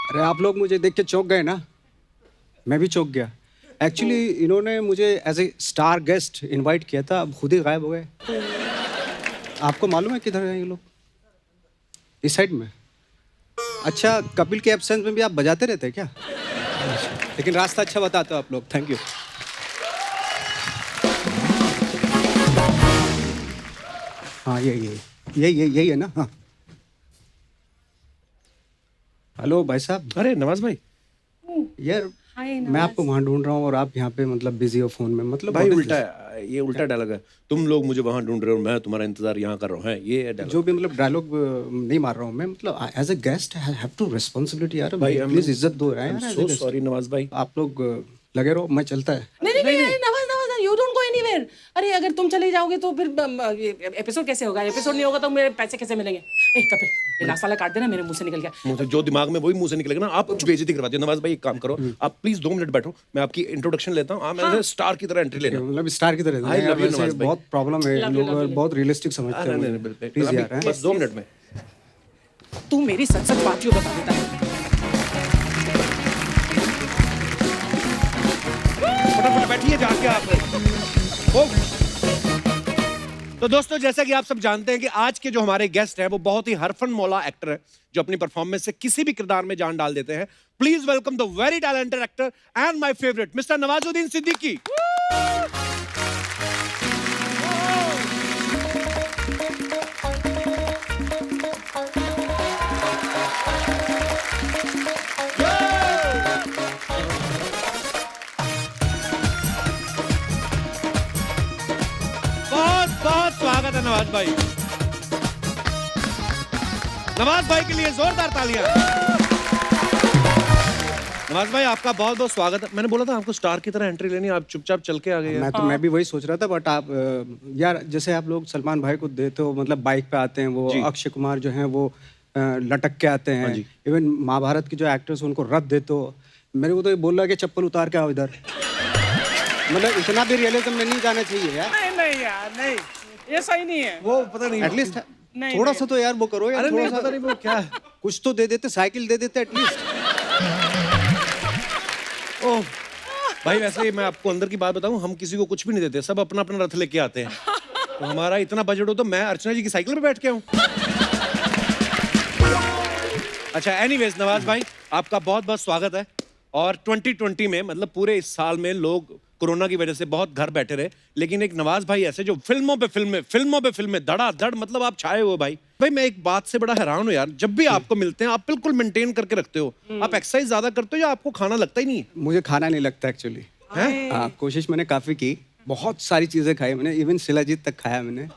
अरे आप लोग मुझे देख के चौंक गए ना, मैं भी चौंक गया। एक्चुअली इन्होंने मुझे as a star guest invite किया था, अब खुद ही गायब हो गए। आपको मालूम है किधर हैं ये लोग? इस साइड में। अच्छा, कपिल के एब्सेंस में भी आप बजाते रहते हैं क्या? लेकिन रास्ता अच्छा बताते हो आप लोग, थैंक यू। हाँ यही है ना? हाँ। हेलो भाई साहब। अरे नवाज भाई। यार मैं आपको वहाँ ढूंढ रहा हूँ और आप यहाँ पे मतलब बिजी हो फोन में, मतलब भाई what is उल्टा this? है, ये उल्टा डायलॉग है। तुम लोग मुझे वहां ढूंढ रहे हो, मैं तुम्हारा इंतजार यहाँ कर रहा हूँ, है ये डायलॉग। जो भी मतलब डायलॉग नहीं मार रहा हूँ मैं, मतलब as a guest I have to responsibility यार, भाई प्लीज इज्जत दो यार। as a so guest। Sorry Nawaz भाई। आप लोग लगे रहो, मैं चलता है। नहीं Nawaz you don't go anywhere. अरे अगर तुम चले जाओगे तो फिर एपिसोड कैसे होगा? एपिसोड नहीं होगा तो मेरे पैसे कैसे मिलेंगे? ए कपिल, ये लास्ट वाला काट देना, मेरे मुंह से निकल गया। मुझे जो दिमाग में वही मुंह से निकलेगा ना। आप बेइज्जती करवाते हो नवाज भाई। एक काम करो, आप प्लीज 2 मिनट बैठो, मैं आपकी इंट्रोडक्शन लेता हूँ। आप ऐसे स्टार की तरह एंट्री लेना। मतलब स्टार की तरह। I love you, वैसे नवाज भाई। बहुत प्रॉब्लम है, लोग बहुत रियलिस्टिक समझते हैं। प्लीज यार, हैं? बस 2 मिनट में। तू मेरी सच सच बात क्यों बता देता है? फटाफट बैठिए जाके आप। ओ। तो दोस्तों, जैसा कि आप सब जानते हैं कि आज के जो हमारे गेस्ट हैं वो बहुत ही हरफन मौला एक्टर हैं जो अपनी परफॉर्मेंस से किसी भी किरदार में जान डाल देते हैं। Please welcome the very talented actor and my favourite mister Nawazuddin Siddiqui. बहुत बहुत स्वागत है नवाज भाई। नवाज भाई के लिए जोरदार तालियां। नवाज भाई आपका बहुत बहुत स्वागत है। मैंने बोला था आपको स्टार की तरह एंट्री लेनी, आप चुपचाप चल के आ गए। मैं भी वही सोच रहा था, बट आप यार जैसे आप लोग सलमान भाई को देते हो, मतलब बाइक पे आते हैं वो, अक्षय कुमार जो हैं वो लटक के आते हैं, इवन महाभारत के जो एक्टर्स उनको रथ देते हो। मेरे को तो ये बोल रहा है कि चप्पल उतार के आओ इधर। मतलब इतना भी रियलिज्म में नहीं जाना चाहिए यार। नहीं यार, नहीं, ये सही नहीं है। वो पता नहीं एटलीस्ट थोड़ा सा तो यार वो करो यार। अरे थोड़ा नहीं, सा पता नहीं वो क्या है। कुछ तो दे देते, साइकिल दे देते एटलीस्ट। ओह भाई, वैसे ही मैं आपको अंदर की बात बताऊं, हम किसी को कुछ भी नहीं देते, सब अपना अपना रथ लेके आते हैं। तो हमारा इतना बजट हो तो मैं अर्चना जी की साइकिल पे बैठ के आऊं। अच्छा, एनीवेज नवाज भाई आपका बहुत बहुत स्वागत है। और 2020 में मतलब पूरे इस साल में लोग कोरोना की वजह से बहुत घर बैठे रहे, लेकिन एक नवाज भाई ऐसे जो फिल्मों पे फिल्में धड़ाधड़, मतलब आप छाए हुए भाई। भाई मैं एक बात से बड़ा हैरान हूँ यार, जब भी आपको मिलते हैं आप बिल्कुल मेंटेन करके रखते हो। आप एक्सरसाइज ज्यादा करते हो या आपको खाना लगता ही नहीं है? मुझे खाना नहीं लगता एक्चुअली। हाँ, कोशिश मैंने काफी की, बहुत सारी चीजें खाई मैंने, इवन शिलाजीत तक खाया मैंने।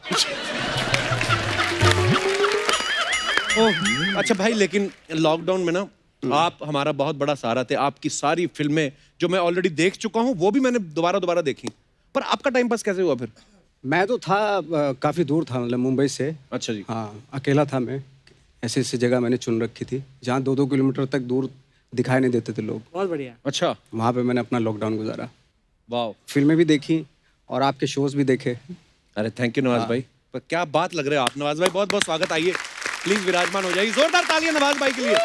ओह, अच्छा भाई, लेकिन लॉकडाउन में ना आप हमारा बहुत बड़ा सहारा थे। आपकी सारी फिल्में जो मैं ऑलरेडी देख चुका हूँ वो भी मैंने दोबारा देखी। पर आपका टाइम पास कैसे हुआ फिर? मैं तो था काफी दूर था, मतलब मुंबई से। अच्छा जी। हाँ, अकेला था मैं। ऐसी ऐसी जगह मैंने चुन रखी थी जहाँ 2-2 किलोमीटर तक दूर दिखाई नहीं देते थे लोग। बहुत बढ़िया। अच्छा, वहाँ पे मैंने अपना लॉकडाउन गुजारा। वाह। फिल्में भी देखी और आपके शोज भी देखे। अरे थैंक यू नवाज भाई, पर क्या बात लग रहे हो आप। नवाज भाई बहुत बहुत स्वागत, आइए प्लीज विराजमान हो जाइए। जोरदार तालियां नवाज भाई के लिए।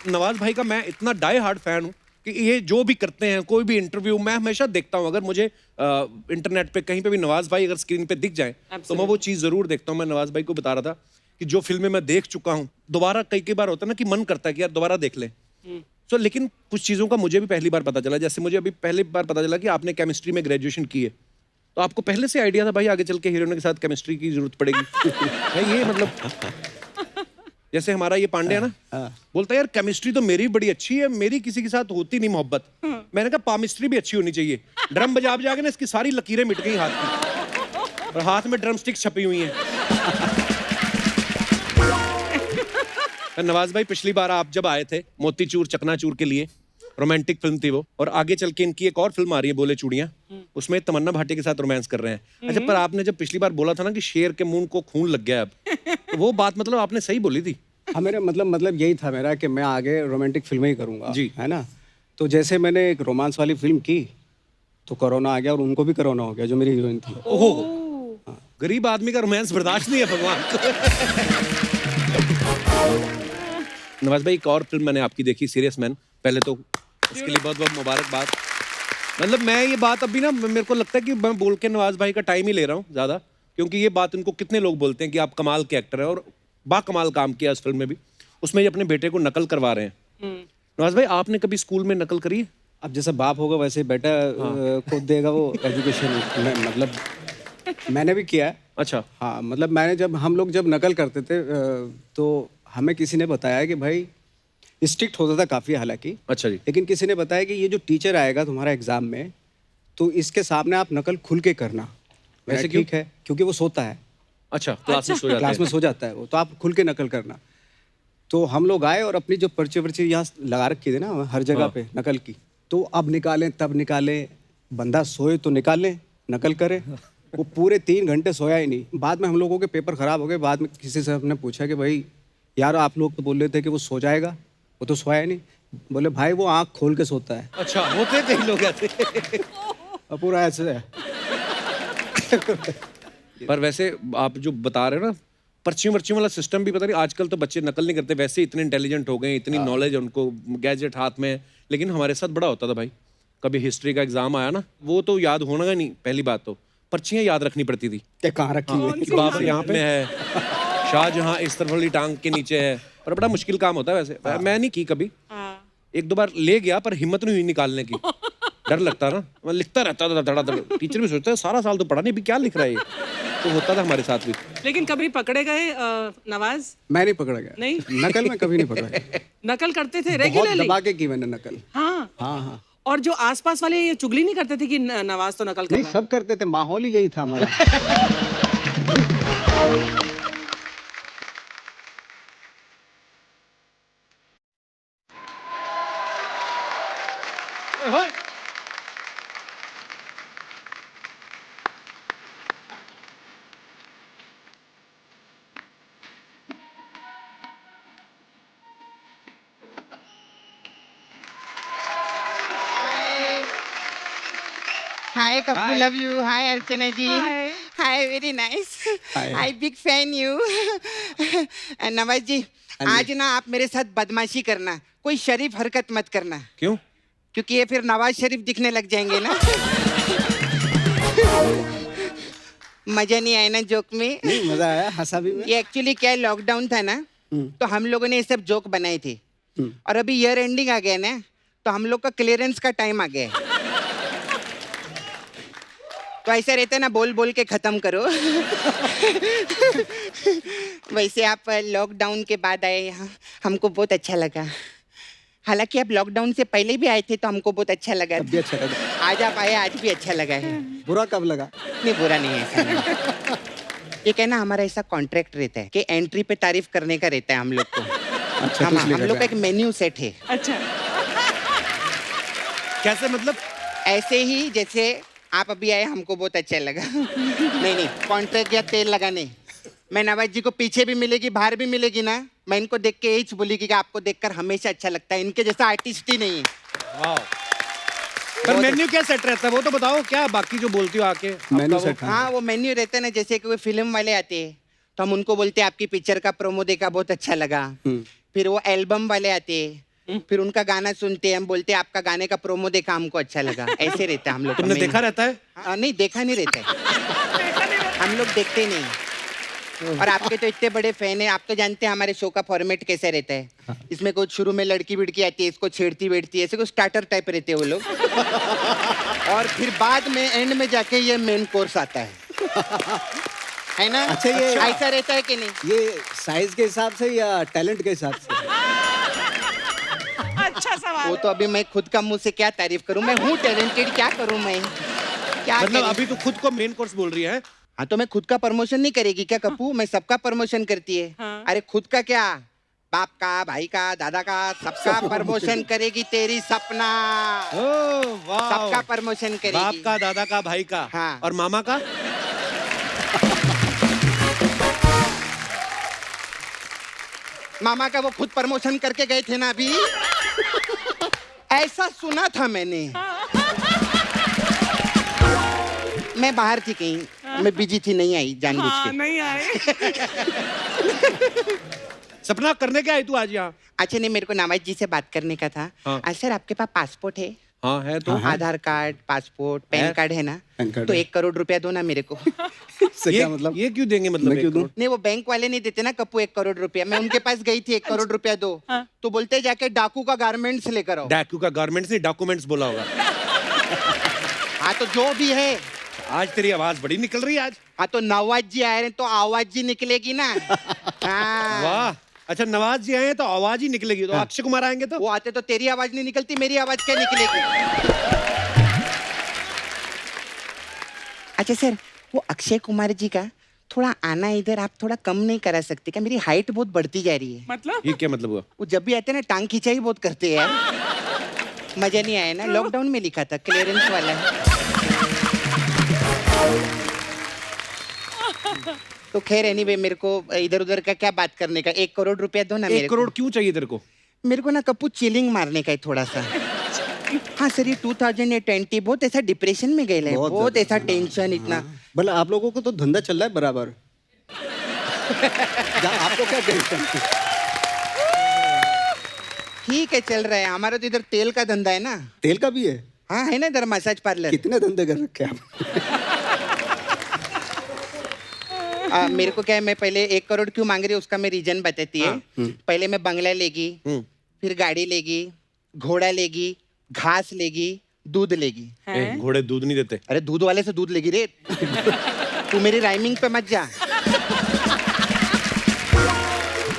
नवाज भाई का मैं इतना डाई हार्ड फैन हूं कि ये जो भी करते हैं, कोई भी इंटरव्यू मैं हमेशा देखता हूं। अगर मुझे इंटरनेट पे कहीं पे भी नवाज भाई अगर स्क्रीन पे दिख जाए तो मैं वो चीज जरूर देखता हूं। मैं नवाज भाई को बता रहा था कि जो फिल्में मैं देख चुका हूं, दोबारा कई बार होता है ना कि मन करता है कि यार दोबारा देख लें। तो लेकिन कुछ चीजों का मुझे भी पहली बार पता चला। जैसे मुझे अभी पहली बार पता चला कि आपने केमिस्ट्री में ग्रेजुएशन की है, तो आपको पहले से आइडिया था भाई आगे चल के हीरोइन के साथ केमिस्ट्री की जरूरत पड़ेगी? भाई ये मतलब जैसे हमारा ये पांडे है ना, बोलता है यार केमिस्ट्री तो मेरी बड़ी अच्छी है, मेरी किसी के साथ होती नहीं मोहब्बत। मैंने कहा पामिस्ट्री भी अच्छी होनी चाहिए। ड्रम बजा के ना इसकी सारी लकीरें मिट गई हाथ की, और हाथ में ड्रम स्टिक्स छपी हुई हैं। नवाज भाई पिछली बार आप जब आए थे मोतीचूर चकनाचूर के लिए, रोमांटिक फिल्म थी वो, और आगे चल के इनकी एक और फिल्म आ रही है बोले चूड़ियां, उसमें तमन्ना भाटिया के साथ रोमांस कर रहे हैं। अच्छा, पर आपने जब पिछली बार बोला था ना कि शेर के मुंह को खून लग गया अब, तो वो बात मतलब आपने सही बोली थी। हाँ, मेरा मतलब यही था मेरा कि मैं आगे रोमांटिक फिल्में ही करूँगा जी, है ना। तो जैसे मैंने एक रोमांस वाली फिल्म की तो कोरोना आ गया और उनको भी कोरोना हो गया, जो मेरी हीरोइन थी। ओह, गरीब आदमी का रोमांस बर्दाश्त नहीं है भगवान। नवाज भाई एक और फिल्म मैंने आपकी देखी, सीरियस मैन। पहले तो इसके लिए बहुत बहुत मुबारकबाद। मतलब मैं ये बात अभी ना, मेरे को लगता है कि मैं बोल के नवाज भाई का टाइम ही ले रहा हूँ ज़्यादा, क्योंकि ये बात इनको कितने लोग बोलते हैं कि आप कमाल के एक्टर हैं, और बाकमाल काम किया इस फिल्म में भी। उसमें ये अपने बेटे को नकल करवा रहे हैं। नवाज भाई, आपने कभी स्कूल में नकल करी है? अब जैसे बाप होगा वैसे बेटा को देगा वो एजुकेशन। मतलब मैंने भी किया है। अच्छा। हाँ, मतलब हम लोग जब नकल करते थे तो हमें किसी ने बताया कि भाई स्ट्रिक्ट होता था काफ़ी हालांकि, अच्छा जी। लेकिन किसी ने बताया कि ये जो टीचर आएगा तुम्हारा एग्जाम में, तो इसके सामने आप नकल खुल के करना। वैसे क्यों? ठीक है, क्योंकि वो सोता है। अच्छा, क्लास में सो जाता क्लास है। में सो जाता है वो, तो आप खुल के नकल करना। तो हम लोग आए और अपनी जो पर्ची वर्ची यहाँ लगा रखी थी ना हर जगह पे नकल की, तो अब निकालें तब निकालें, बंदा सोए तो निकालें, नकल करे। वो पूरे 3 घंटे सोया ही नहीं। बाद में हम लोगों के पेपर खराब हो गए। बाद में किसी से हमने पूछा कि भाई यार आप लोग तो बोल रहे थे कि वो सो जाएगा, वो तो सोया ही नहीं। बोले भाई वो आँख खोल के सोता है। अच्छा, होते कई लोग ऐसे। और पूरा ऐसे है। पर वैसे आप जो बता रहे हो ना, पर्चियों वर्चियों वाला सिस्टम भी पता नहीं, आजकल तो बच्चे नकल नहीं करते, वैसे इतने इंटेलिजेंट हो गए, इतनी नॉलेज उनको, गैजेट हाथ में। लेकिन हमारे साथ बड़ा होता था भाई, कभी हिस्ट्री का एग्जाम आया ना, वो तो याद होना ही नहीं। पहली बात तो पर्चियां याद रखनी पड़ती थी। क्या कहाँ रखी है? कि बाबर यहाँ पे है, शाहजहां इस तरफ वाली टांग के नीचे है। और बड़ा मुश्किल काम होता है वैसे। मैं नहीं की कभी, एक दो बार ले गया पर हिम्मत नहीं हुई निकालने की। डर लगता ना, मैं लिखता रहता था धड़ाधड़। टीचर भी सोचता है सारा साल तो पढ़ा नहीं, अभी क्या लिख रहा है ये। तो होता था हमारे साथ भी। लेकिन कभी पकड़े गए नवाज? मैं नहीं पकड़ा गया। नहीं? नकल में कभी नहीं पकड़ा गया। नकल करते थे बहुत रेगुलरली? दबा के की मैंने नकल। हाँ हाँ हाँ। और जो आसपास वाले ये चुगली नहीं करते थे कि नवाज तो नकल कर नहीं, रहा है? सब करते थे, माहौल ही यही था हमारा। Hi, Kapil, love you. Hi, Archana ji. Hi. Hi, very nice. Hi. Hi, big fan you. And Nawaz जी, आज ना आप मेरे साथ बदमाशी करना, कोई शरीफ हरकत मत करना, क्यों? क्योंकि ये फिर नवाज शरीफ दिखने लग जाएंगे ना। मजा नहीं आया ना जोक में? नहीं, मजा आया, हंसा भी मैं। ये एक्चुअली क्या है, लॉकडाउन था ना, तो हम लोगों ने ये सब जोक बनाए थे। और अभी ईयर एंडिंग आ गया ना, तो हम लोग का क्लियरेंस का टाइम आ गया है। तो ऐसा रहता है ना, बोल बोल के खत्म करो। वैसे आप लॉकडाउन के बाद आए यहाँ, हमको बहुत अच्छा लगा। हालांकि आप लॉकडाउन से पहले भी आए थे तो हमको बहुत अच्छा लगा। तब भी अच्छा लगा। आज आप आए, आज भी अच्छा लगा है। बुरा कब लगा? नहीं, बुरा नहीं है, ऐसा नहीं। ये कहना हमारा ऐसा कॉन्ट्रैक्ट रहता है कि एंट्री पे तारीफ करने का रहता है हम लोग को। अच्छा, तो इसलिए हम कर लोग का रहा एक मेन्यू सेट है। अच्छा, कैसे मतलब? ऐसे ही जैसे आप अभी आए, हमको बहुत अच्छा लगा। नहीं, कॉन्ट्रैक्ट या तेल लगाने। मैं नवाज जी को पीछे भी मिलेगी, बाहर भी मिलेगी ना, मैं इनको देख के यही बोलेगी कि आपको देखकर हमेशा अच्छा लगता है। इनके जैसा आर्टिस्ट ही नहीं है। वाह। पर मेन्यू क्या सेट रहता है वो तो बताओ, क्या बाकी जो बोलती हो आके? मेन्यू आपका सेट। हाँ, वो मेन्यू रहता है ना, जैसे कि कोई फिल्म वाले आते हैं तो हम उनको बोलते हैं आपकी पिक्चर का प्रोमो देखा, बहुत अच्छा लगा। फिर वो एल्बम वाले आते हैं, फिर उनका गाना सुनते हैं, हम बोलते हैं आपका गाने का प्रोमो देखा, हमको अच्छा लगा। ऐसे रहता है हम लोग का तुमने menu। देखा रहता है? नहीं, देखा नहीं रहता है। हम लोग देखते नहीं। और आपके तो इतने बड़े फैन हैं, आप तो जानते हैं हमारे शो का फॉर्मेट कैसे रहता है। इसमें कुछ शुरू में लड़की बिड़की आती है, इसको छेड़ती बैठती है, ऐसे कुछ स्टार्टर टाइप रहते हैं वो लोग। और फिर बाद में एंड में जाके ये मेन कोर्स आता है ना? अच्छा, ये ऐसा रहता है कि नहीं? ये साइज के हिसाब से या टैलेंट के हिसाब से? अच्छा सवाल। वो तो अभी मैं खुद का मुंह से क्या तारीफ करूं, मैं हूँ टैलेंटेड, क्या करूं मैं, क्या मतलब करूं? अभी तो खुद को मेन कोर्स बोल रही है। हाँ, तो मैं खुद का प्रमोशन नहीं करेगी क्या कप्पू? मैं सबका प्रमोशन करती है। हाँ। अरे खुद का क्या, बाप का, भाई का, दादा का, सबका प्रमोशन करेगी तेरी सपना। ओह वाह। सबका प्रमोशन करेगी। बाप का, दादा का, भाई का। हाँ। और मामा का? मामा का वो खुद प्रमोशन करके गए थे ना अभी। ऐसा सुना था मैंने। मैं बाहर थी कहीं, मैं बिजी थी, नहीं आई जानबूझ हाँ, के। नहीं आए। सपना करने क्या आई तू आज यहाँ? अच्छा नहीं, मेरे को नवाज जी से बात करने का था। हाँ। सर आपके पास पासपोर्ट है? हाँ है तो। आधार कार्ड, पासपोर्ट, पैन है। कार्ड है ना? पैन कार्ड तो है। 1 करोड़ रुपया दो ना मेरे को। इससे क्या मतलब? ये क्यों देंगे मतलब? मैं क्यों 1 दूं? करोड़? नहीं, वो बैंक वाले नहीं देते ना कप्पू 1 करोड़ रुपया। मैं उनके पास गई थी, 1 करोड़ रुपया दो, तो बोलते जाके डाकू का गारमेंट्स लेकर आओ। डाकू का गारमेंट्स नहीं, डॉक्यूमेंट्स बोला होगा। हाँ तो जो भी है। आज तेरी आवाज बड़ी निकल रही है आज। हाँ तो नवाज जी आए हैं तो आवाज जी निकलेगी ना। हाँ। वाह, अच्छा नवाज जी आए हैं तो आवाज ही निकलेगी। तो अक्षय कुमार आएंगे तो? वो आते तो तेरी आवाज नहीं निकलती, मेरी आवाज क्या निकलेगी? अच्छा सर, वो अक्षय कुमार जी का थोड़ा आना इधर आप थोड़ा कम नहीं करा सकते क्या? मेरी हाइट बहुत बढ़ती जा रही है। मतलब ये क्या मतलब हुआ? वो जब भी आते हैं ना टांग खिंचाई बहुत करते हैं यार। मजा नहीं आया ना? लॉकडाउन में लिखा था, क्लियरेंस वाला है। तो खैर एनीवे, मेरे को इधर उधर का क्या बात करने का, 1 करोड़ रुपया दो ना 1 मेरे करोड़ को। क्यों चाहिए तेरे को? मेरे को ना कप्पू चिलिंग मारने का है थोड़ा सा। हाँ सर, ये 2020 बहुत ऐसा डिप्रेशन में गए है, बहुत बहुत ज्यादा। ऐसा टेंशन इतना। भले आप लोगों को तो धंधा चल रहा है बराबर। आपको क्या टेंशन? ठीक है चल रहा है, हमारा तो इधर तेल का धंधा है ना। तेल का भी है? हाँ है ना इधर मसाज पार्लर। कितने धंधे कर रखे आप? मेरे को क्या है, मैं पहले 1 करोड़ क्यों मांग रही है उसका मैं रीजन बताती है। पहले मैं बंगला लेगी, फिर गाड़ी लेगी, घोड़ा लेगी, घास लेगी, दूध लेगी। घोड़े दूध नहीं देते। अरे दूध वाले से दूध लेगी रे। तू मेरी राइमिंग पे मत जा।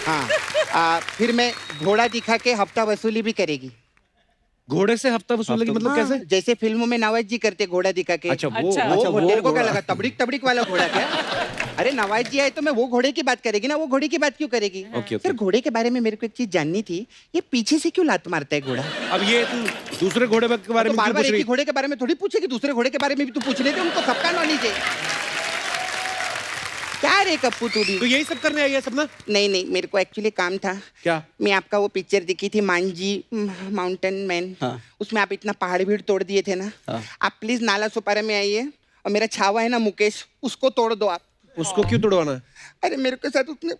हाँ, फिर मैं घोड़ा दिखा के हफ्ता वसूली भी करेगी। घोड़े से हफ्ता वसूलेगी मतलब हाँ, कैसे? जैसे फिल्मों में नवाज जी करते घोड़ा दिखा के। अच्छा वो। अच्छा, वो तेरे को क्या लगा तबड़िक तबड़िक वाला घोड़ा क्या? अरे नवाज जी आए तो मैं वो घोड़े की बात करेगी ना, वो घोड़े की बात क्यों करेगी? ओके, सर घोड़े के बारे में मेरे को एक चीज जाननी थी, ये पीछे से क्यों लात मारता है घोड़ा? अब ये तू दूसरे घोड़े के बारे तो में बार क्यों बार पूछ एक रही? ही घोड़े के बारे में थोड़ी पूछेगी, दूसरे घोड़े के बारे में भी तू पूछ लेते, उनको सबका नॉलेज है। क्या रे कप्पू तू भी? तो यही सब करने आई है सपना? नहीं नहीं, मेरे को एक्चुअली काम था। क्या? मैं आपका वो पिक्चर दिखी थी मांझी माउंटेन मैन, हाँ। उसमें आप इतना पहाड़ भीड़ तोड़ दिए थे ना। हाँ। आप प्लीज नाला सुपारा में आइए, और मेरा छावा है ना मुकेश, उसको तोड़ दो आप। उसको क्यों तोड़वाना है? अरे मेरे के साथ उसने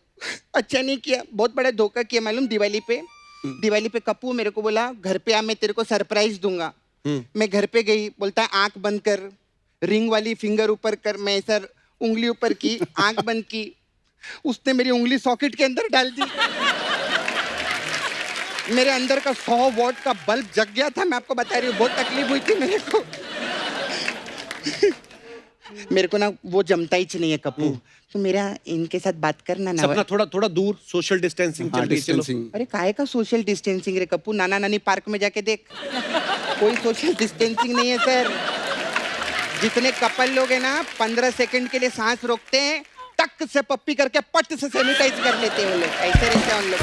अच्छा नहीं किया, बहुत बड़ा धोखा किया मालूम। दिवाली पे कप्पू मेरे को बोला घर पे आ, मैं तेरे को सरप्राइज दूंगा। मैं घर पे गई, बोलता है आंख बंद कर, रिंग वाली फिंगर ऊपर कर। मैं ऐसा उंगली ऊपर की, आंख बंद की, उसने मेरी उंगली सॉकेट के अंदर डाल दी। मेरे अंदर का 100 वॉट का बल्ब जग गया था, मैं आपको बता रही हूँ, बहुत तकलीफ हुई थी मेरे को। मेरे को ना वो जमता ही नहीं है कप्पू, तो मेरा इनके साथ बात करना ना। सपना थोड़ा थोड़ा दूर, सोशल डिस्टेंसिंग चल हाँ, रही है, चलो। डिस्टेंसिंग। अरे काहे का सोशल डिस्टेंसिंग रे कप्पू? नाना नानी पार्क में जाके देख, कोई सोशल डिस्टेंसिंग नहीं है सर। जितने कपल लोग हैं ना 15 सेकंड के लिए सांस रोकते हैं, टक से पप्पी करके पट से सैनिटाइज कर लेते हैं वो लोग, ऐसे रहते हैं उन लोग।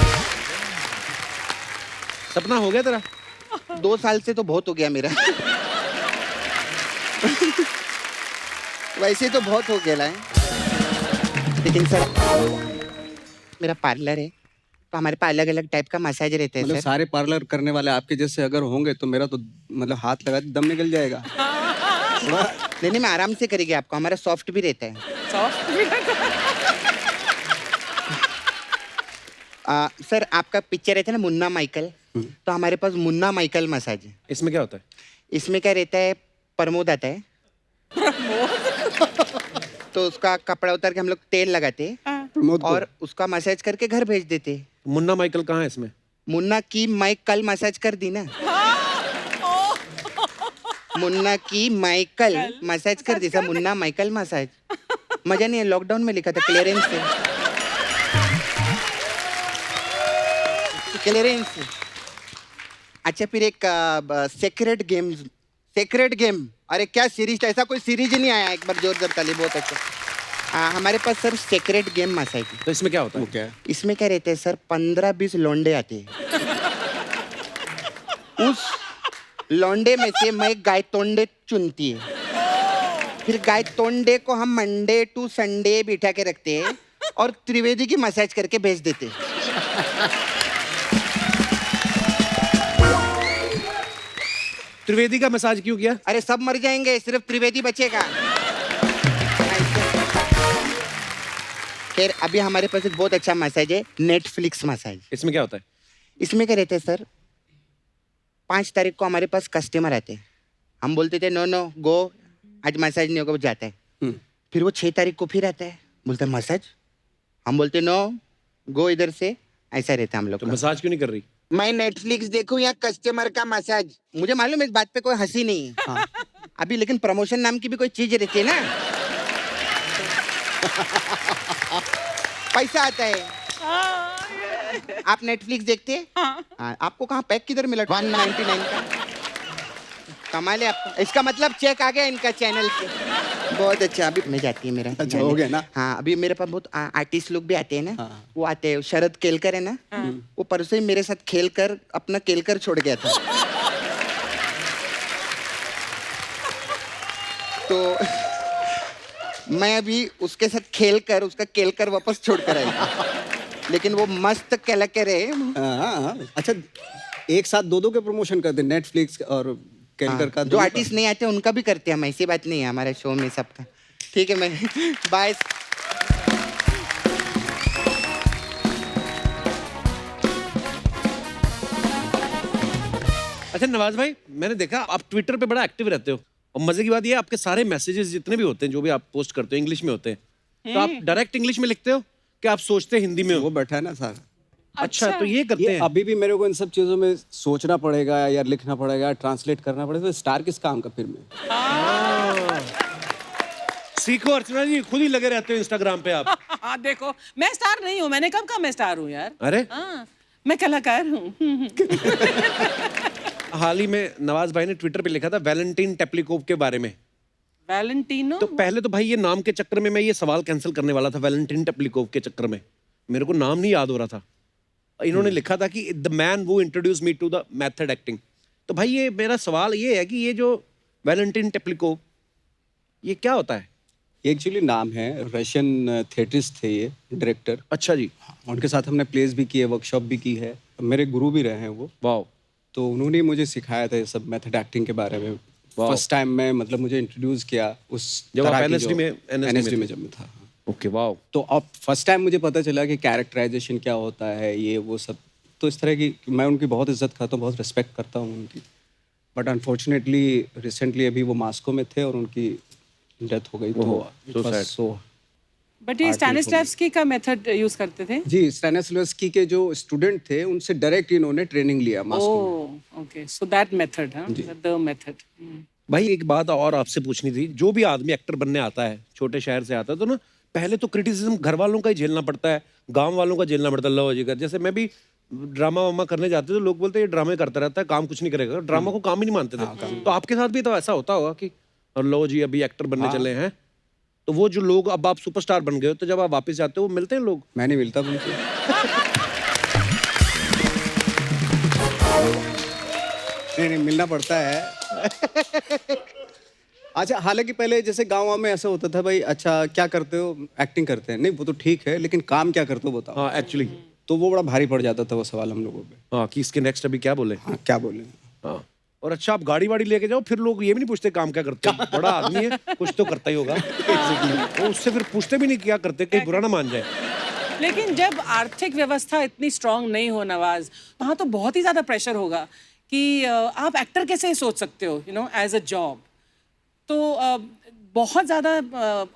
सपना हो गया तेरा? 2 साल से तो बहुत हो गया मेरा। वैसे तो बहुत हो गया है, लेकिन सर मेरा पार्लर है, तो हमारे पास अलग अलग टाइप का मसाज रहता है मतलब सर। सारे पार्लर करने वाले आपके जैसे अगर होंगे तो मेरा तो मतलब हाथ लगा दम निकल जाएगा। नहीं नहीं, मैं आराम से करेगी आपको, हमारा सॉफ्ट भी रहता है। सर आपका पिक्चर रहता है ना मुन्ना माइकल, तो हमारे पास मुन्ना माइकल मसाज है। इसमें क्या होता है? इसमें क्या रहता है, प्रमोद आता है। तो उसका कपड़ा उतार के हम लोग तेल लगाते प्रमोद को। और उसका मसाज करके घर भेज देते। मुन्ना माइकल कहाँ है इसमें? मुन्ना की माइक कल मसाज कर दी ना। मुन्ना की माइकल मसाज कर दी सर, मुन्ना माइकल मसाज। मजा नहीं है, लॉकडाउन में लिखा था क्लियरेंस से। क्लियरेंस। अच्छा फिर एक सेक्रेट गेम, अरे क्या सीरीज, ऐसा कोई सीरीज ही नहीं आया। एक बार जोरदार ताली, बहुत अच्छा। हमारे पास सर सेक्रेट गेम मसाज है। तो इसमें क्या होता वो है? क्या है? इसमें क्या रहते हैं सर, 15-20 लौंडे आते हैं। उस लौंडे में से मैं गाय तोंडे चुनती है, फिर गाय तोंडे को हम मंडे टू संडे बिठा के रखते हैं और त्रिवेदी की मसाज करके भेज देते हैं। त्रिवेदी का मसाज क्यों किया? अरे सब मर जाएंगे, सिर्फ त्रिवेदी बचेगा। फिर अभी हमारे पास एक बहुत अच्छा मसाज है, नेटफ्लिक्स मसाज। इसमें क्या होता है? इसमें क्या रहता है सर, 5 तारीख को हमारे पास कस्टमर आते हैं, हम बोलते थे नो नो गो, आज मसाज नहीं होगा, वो जाता है। फिर वो 6 तारीख को फिर आता है, बोलता है मसाज, हम बोलते नो गो इधर से, ऐसा रहता है हम लोग तो का। मसाज क्यों नहीं कर रही? मैं नेटफ्लिक्स देखूं या कस्टमर का मसाज, मुझे मालूम है इस बात पे कोई हंसी नहीं है। हाँ। अभी लेकिन प्रमोशन नाम की भी कोई चीज रहती है ना, पैसा आता है। आप नेटफ्लिक्स देखते हैं? हाँ। आपको कहाँ पैक किधर मिला 199 का? कमाल है आपका। इसका मतलब चेक आ गया इनका चैनल पे। बहुत अच्छा, अभी मैं जाती है मेरा। अच्छा, हो गया ना? हाँ, अभी मेरे पास बहुत आर्टिस्ट लोग भी आते हैं ना। वो आते हैं, शरद केलकर है ना, वो परसों ही मेरे साथ खेल कर अपना केलकर छोड़ गया था। तो मैं अभी उसके साथ खेल कर उसका केलकर वापस छोड़ कर आई, लेकिन वो मस्त केलकर है। हाँ, अच्छा, एक साथ दो के प्रमोशन करते, नेटफ्लिक्स और कैलकर का। जो आर्टिस्ट नहीं आते उनका भी करते हैं हम, ऐसी बात नहीं है हमारे शो में सबका। ठीक है, मैं बाय। अच्छा नवाज भाई, मैंने देखा आप ट्विटर पे बड़ा एक्टिव रहते हो, और मजे की बात ये है आपके सारे मैसेजेस जितने भी होते हैं, जो भी आप पोस्ट करते हो, इंग्लिश में होते हैं। तो आप डायरेक्ट इंग्लिश में लिखते हो कि आप सोचते हैं हिंदी में हो? वो बैठा है ना सारा। अच्छा, तो ये करते ये हैं। अभी भी मेरे को इन सब चीजों में सोचना पड़ेगा या लिखना पड़ेगा, ट्रांसलेट करना पड़ेगा, तो स्टार किस काम का फिर में? सीखो अर्चना जी, खुद ही लगे रहते हो इंस्टाग्राम पे आप। हाँ देखो, मैं स्टार नहीं हूँ, मैंने कब कहा मैं स्टार हूँ यार। अरे हाँ, मैं कलाकार हूँ। हाल ही में नवाज भाई ने ट्विटर पे लिखा था वैलेंटीन टेप्लिकोव के बारे में। वैलेंटिनो? तो पहले तो भाई ये नाम के चक्कर में मैं ये सवाल कैंसिल करने वाला था, वैलेंटीन टेप्लिकोव के चक्कर में मेरे को नाम नहीं याद हो रहा था। इन्होंने लिखा था कि द मैन वो introduce me to the method acting. तो भाई ये मेरा सवाल ये है कि ये जो वैलेंटीन टेप्लिकोव, ये क्या होता है? एक्चुअली नाम है, रशियन थिएटरिस्ट थे ये, डायरेक्टर। अच्छा जी। उनके साथ हमने प्लेस भी किए, वर्कशॉप भी की है, मेरे गुरु भी रहे हैं वो। वाह। तो उन्होंने मुझे सिखाया था ये सब मेथड एक्टिंग के बारे में। फर्स्ट टाइम में मतलब मुझे इंट्रोड्यूस किया उस जब आप तरह की NSD में NSD में जब मैं था। ओके, वाह। तो अब फर्स्ट टाइम मुझे पता चला कि कैरेक्टराइजेशन क्या होता है, ये वो सब। तो इस तरह की मैं उनकी बहुत इज्जत करता हूँ, बहुत रिस्पेक्ट करता हूँ उनकी। बट अनफॉर्चुनेटली रिसेंटली अभी वो मास्को में थे और उनकी डेथ हो गई। तो बट ये स्टैनिस्लैव्स्की का मेथड यूज करते थे? जी, स्टैनिस्लैव्स्की के जो स्टूडेंट थे उनसे डायरेक्ट इन्होंने ट्रेनिंग लिया मास्को में। ओके, सो दैट मेथड, हाँ, द मेथड। भाई एक बात और आपसे पूछनी थी, जो भी आदमी एक्टर बनने आता है, छोटे शहर से आता है, तो ना पहले तो क्रिटिसिज्म घर वालों का ही झेलना पड़ता है, गांव वालों का झेलना पड़ता है। लो जी, जैसे मैं भी ड्रामा वामा करने जाते तो लोग बोलते हैं ये ड्रामे करता रहता है, काम कुछ नहीं करेगा। ड्रामा को काम ही नहीं मानते थे। तो आपके साथ भी तो ऐसा होता होगा कि और लो जी अभी एक्टर बनने चले हैं, तो वो जो लोग, अब आप सुपरस्टार बन गए हो, तो जब आप वापस जाते हो वो मिलते हैं लोग? मैं नहीं मिलता उनसे। नहीं, मिलना पड़ता है। अच्छा, हालांकि पहले जैसे गाँव में ऐसा होता था, भाई अच्छा क्या करते हो? एक्टिंग करते हैं। नहीं, वो तो ठीक है, लेकिन काम क्या करते हो बताओ। हाँ एक्चुअली, तो वो बड़ा भारी पड़ जाता था वो सवाल हम लोगों पे। हाँ, कि इसके नेक्स्ट अभी क्या बोले। हाँ, क्या बोले। हाँ, और अच्छा आप गाड़ी वाड़ी लेके जाओ, फिर लोग ये भी नहीं पूछते काम क्या करते हो, बड़ा आदमी है कुछ तो करता ही होगा। वो उससे फिर पूछते भी नहीं क्या करते, कहीं बुरा ना मान जाए। लेकिन जब आर्थिक व्यवस्था इतनी स्ट्रांग नहीं हो नवाज, वहाँ तो बहुत ही ज्यादा प्रेशर होगा कि आप एक्टर कैसे सोच सकते हो, you know, as a job. तो बहुत ज्यादा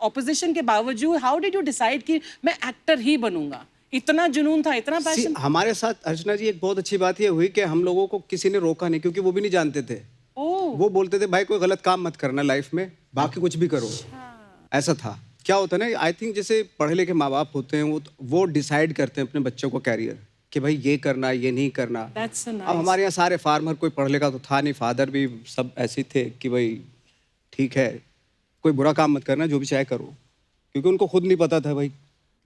ऑपोजिशन के बावजूद हाउ डिड यू डिसाइड कि मैं एक्टर ही बनूंगा? इतना जुनून था, इतना पैशन? हमारे साथ अर्चना जी एक बहुत अच्छी बात ये हुई कि हम लोगों को किसी ने रोका नहीं, क्योंकि वो भी नहीं जानते थे। वो बोलते थे भाई कोई गलत काम मत करना लाइफ में, बाकी कुछ भी करो। ऐसा था। क्या होता है ना, आई थिंक जैसे पढ़े लिखे माँ बाप होते हैं वो डिसाइड करते हैं अपने बच्चों को कैरियर, कि भाई ये करना ये नहीं करना। अब हमारे यहाँ सारे फार्मर, कोई पढ़ लिखा तो था नहीं, फादर भी सब ऐसे थे कि भाई ठीक है, कोई बुरा काम मत करना, जो भी चाहे करो, क्योंकि उनको खुद नहीं पता था भाई।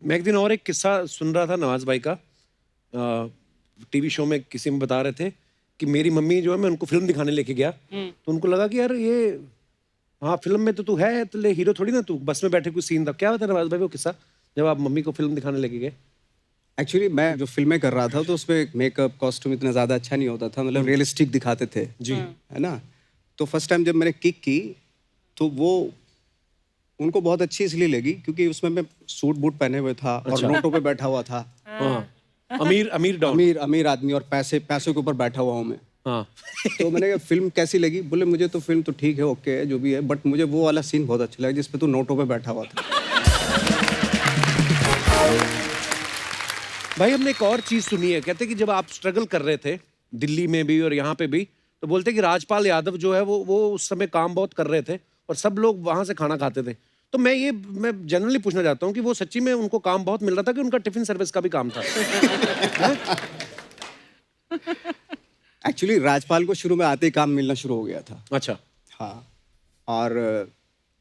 मैं एक दिन और एक किस्सा सुन रहा था नवाज भाई का, टीवी शो में किसी में बता रहे थे कि मेरी मम्मी जो है, मैं उनको फिल्म दिखाने लेके गया, तो उनको लगा कि यार ये हाँ फिल्म में तो तू है, तो ले हीरो थोड़ी ना, तू बस में बैठे कोई सीन था। क्या होता है नवाज भाई वो किस्सा, जब आप मम्मी को फिल्म दिखाने लेके गए? एक्चुअली मैं जो फिल्में कर रहा था तो उसमें मेकअप कॉस्ट्यूम इतना ज़्यादा अच्छा नहीं होता था, मतलब रियलिस्टिक दिखाते थे जी, है ना। तो फर्स्ट टाइम जब मैंने किक की तो वो उनको बहुत अच्छी इसलिए लगी क्योंकि उसमें मैं सूट बूट पहने हुए था और नोटों पे बैठा हुआ था। हाँ अमीर अमीर डॉन। अमीर अमीर आदमी और पैसों के ऊपर बैठा हुआ हूँ मैं। हाँ तो मैंने कहा फिल्म कैसी लगी? बोले मुझे तो फिल्म तो ठीक है, ओके है, जो भी है, बट मुझे वो वाला सीन बहुत अच्छा लगा जिसपे तू नोटों पे बैठा हुआ था। भाई हमने एक और चीज सुनी है, कहते कि जब आप स्ट्रगल कर रहे थे दिल्ली में भी और यहाँ पे भी, तो बोलते कि राजपाल यादव जो है वो उस समय काम बहुत कर रहे थे और सब लोग वहां से खाना खाते थे। तो मैं जनरली पूछना चाहता हूँ कि वो सच्ची में उनको काम बहुत मिल रहा था कि उनका टिफिन सर्विस का भी काम था? एक्चुअली राजपाल को शुरू में आते ही काम मिलना शुरू हो गया था। अच्छा। हाँ, और